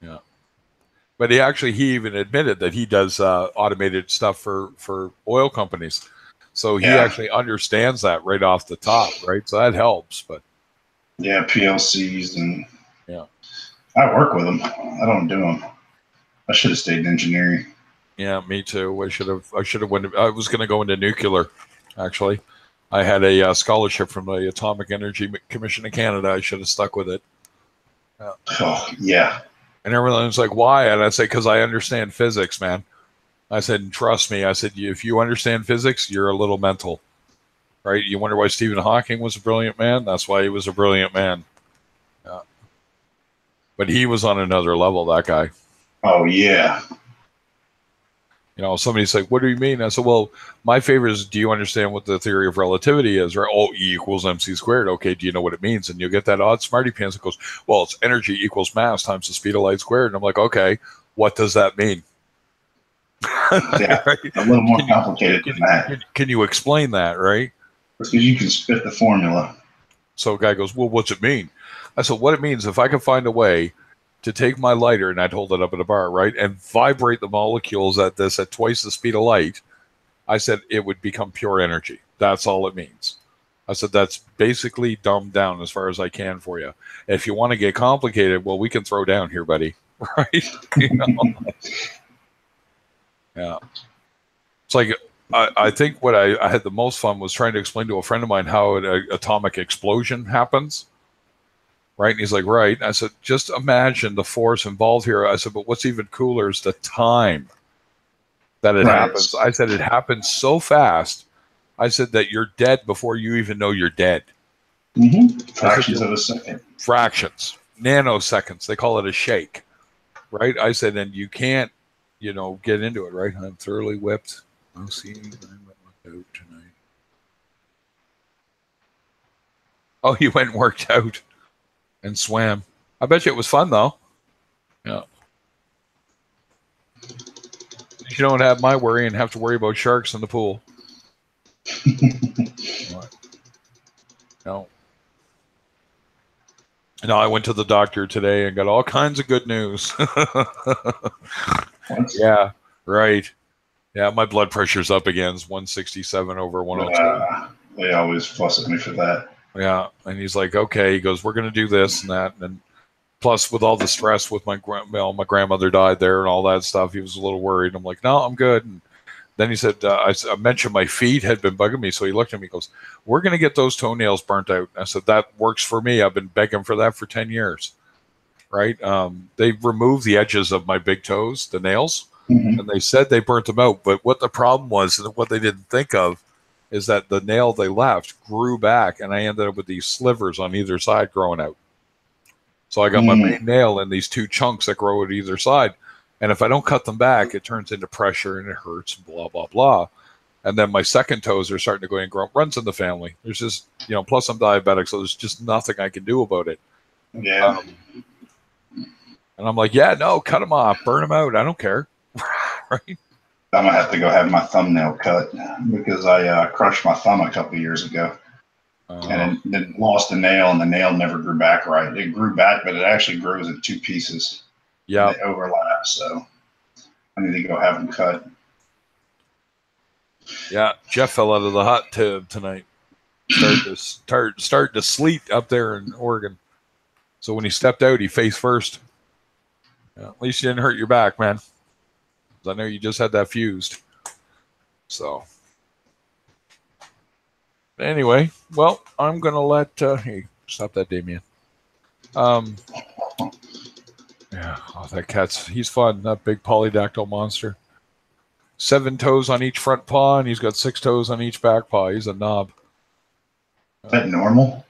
Yeah. But he even admitted that he does automated stuff for oil companies. So he actually understands that right off the top, right? So that helps. But yeah, PLCs and yeah, I work with them. I don't do them. I should have stayed in engineering. Yeah, me too. I should have went. I was going to go into nuclear, actually. I had a scholarship from the Atomic Energy Commission of Canada. I should have stuck with it. Oh, yeah. And everyone's like, why? And I say, because I understand physics, man. I said, trust me. I said, if you understand physics, you're a little mental, right? You wonder why Stephen Hawking was a brilliant man? That's why he was a brilliant man. Yeah. But he was on another level, that guy. Oh, yeah. You know, somebody's like, what do you mean? I said, well, my favorite is, do you understand what the theory of relativity is? Right? Oh, E equals MC squared. Okay, do you know what it means? And you'll get that odd smarty pants that goes, well, it's energy equals mass times the speed of light squared. And I'm like, okay, what does that mean? Yeah, right? A little more complicated than that. Can you explain that, right? Because you can spit the formula. So a guy goes, well, what's it mean? I said, what it means, if I could find a way to take my lighter, and I'd hold it up at a bar, right, and vibrate the molecules at twice the speed of light, I said it would become pure energy. That's all it means. I said that's basically dumbed down as far as I can for you. If you want to get complicated, well, we can throw down here, buddy. Right? You know? Yeah. It's like I think what I had the most fun was trying to explain to a friend of mine how an atomic explosion happens. right? And he's like, right. And I said, just imagine the force involved here. I said, but what's even cooler is the time that it Right. happens. I said, it happens so fast. I said that you're dead before you even know you're dead. Fractions of a second. Fractions, nanoseconds. They call it a shake, right? I said, and you can't, get into it, right? I'm thoroughly whipped. I'll see. I'm out tonight. Oh, you went and worked out and swam. I bet you it was fun though. Yeah. You don't have my worry and have to worry about sharks in the pool. What? No. No, I went to the doctor today and got all kinds of good news. Yeah, right. Yeah, my blood pressure's up again. It's 167 over 102. They always fuss at me for that. Yeah, and he's like, okay. He goes, we're going to do this and that. And plus, with all the stress with my grandmother died there and all that stuff, he was a little worried. I'm like, no, I'm good. And then he said, I mentioned my feet had been bugging me. So he looked at me and goes, we're going to get those toenails burnt out. I said, that works for me. I've been begging for that for 10 years. Right? They removed the edges of my big toes, the nails, and they said they burnt them out. But what the problem was, and what they didn't think of, is that the nail they left grew back, and I ended up with these slivers on either side growing out. So I got my main nail and these two chunks that grow at either side. And if I don't cut them back, it turns into pressure and it hurts, blah, blah, blah. And then my second toes are starting to go and grow. Runs in the family. There's just, plus I'm diabetic, so there's just nothing I can do about it. Yeah. And I'm like, yeah, no, cut them off, burn them out. I don't care. Right? I'm going to have to go have my thumbnail cut because I crushed my thumb a couple years ago. And then lost a nail, and the nail never grew back right. It grew back, but it actually grows in two pieces. Yeah. They overlap, so I need to go have them cut. Yeah, Jeff fell out of the hot tub tonight. Started to sleet up there in Oregon. So when he stepped out, he face first. Yeah, at least you didn't hurt your back, man. 'Cause I know you just had that fused. So anyway, well, I'm gonna let hey, stop that, Damien. Yeah, that he's fun. That big polydactyl monster. 7 toes on each front paw, and he's got 6 toes on each back paw. He's a knob. Is that normal?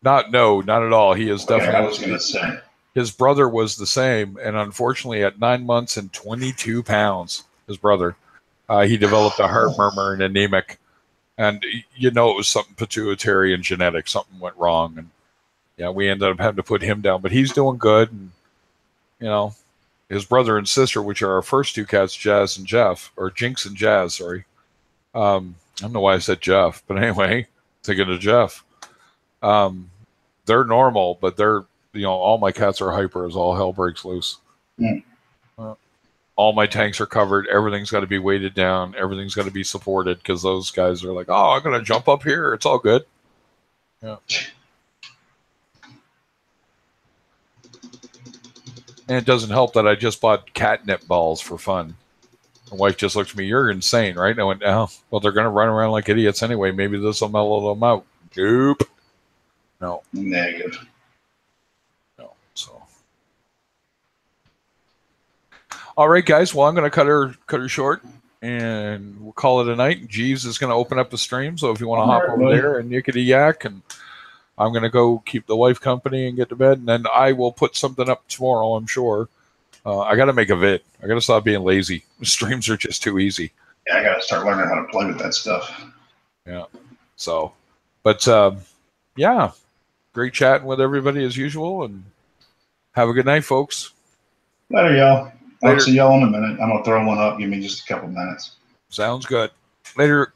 Not at all. He is definitely. I was going to say. His brother was the same, and unfortunately, at 9 months and 22 pounds, his brother, he developed a heart murmur and anemic, and it was something pituitary and genetic. Something went wrong, and yeah, we ended up having to put him down. But he's doing good, and his brother and sister, which are our first 2 cats, Jazz and Jeff, or Jinx and Jazz, sorry. I don't know why I said Jeff, but anyway, thinking of Jeff. They're normal, but they're, all my cats are hyper as all hell breaks loose. All my tanks are covered. Everything's got to be weighted down. Everything's got to be supported because those guys are like, oh, I'm going to jump up here. It's all good. Yeah. And it doesn't help that I just bought catnip balls for fun. My wife just looked at me, you're insane, right? And I went, oh, well, they're going to run around like idiots anyway. Maybe this will mellow them out. Nope. No. Negative. No. So. All right, guys. Well, I'm going to cut her short, and we'll call it a night. Jeeves is going to open up the stream, so if you want to hop over there and yickety yak, and I'm going to go keep the wife company and get to bed, and then I will put something up tomorrow, I'm sure. I got to make a vid. I got to stop being lazy. The streams are just too easy. Yeah, I got to start learning how to play with that stuff. Yeah. So, but yeah, great chatting with everybody as usual, and have a good night, folks. Later, y'all. Later. I'll see y'all in a minute. I'm going to throw one up. Give me just a couple minutes. Sounds good. Later.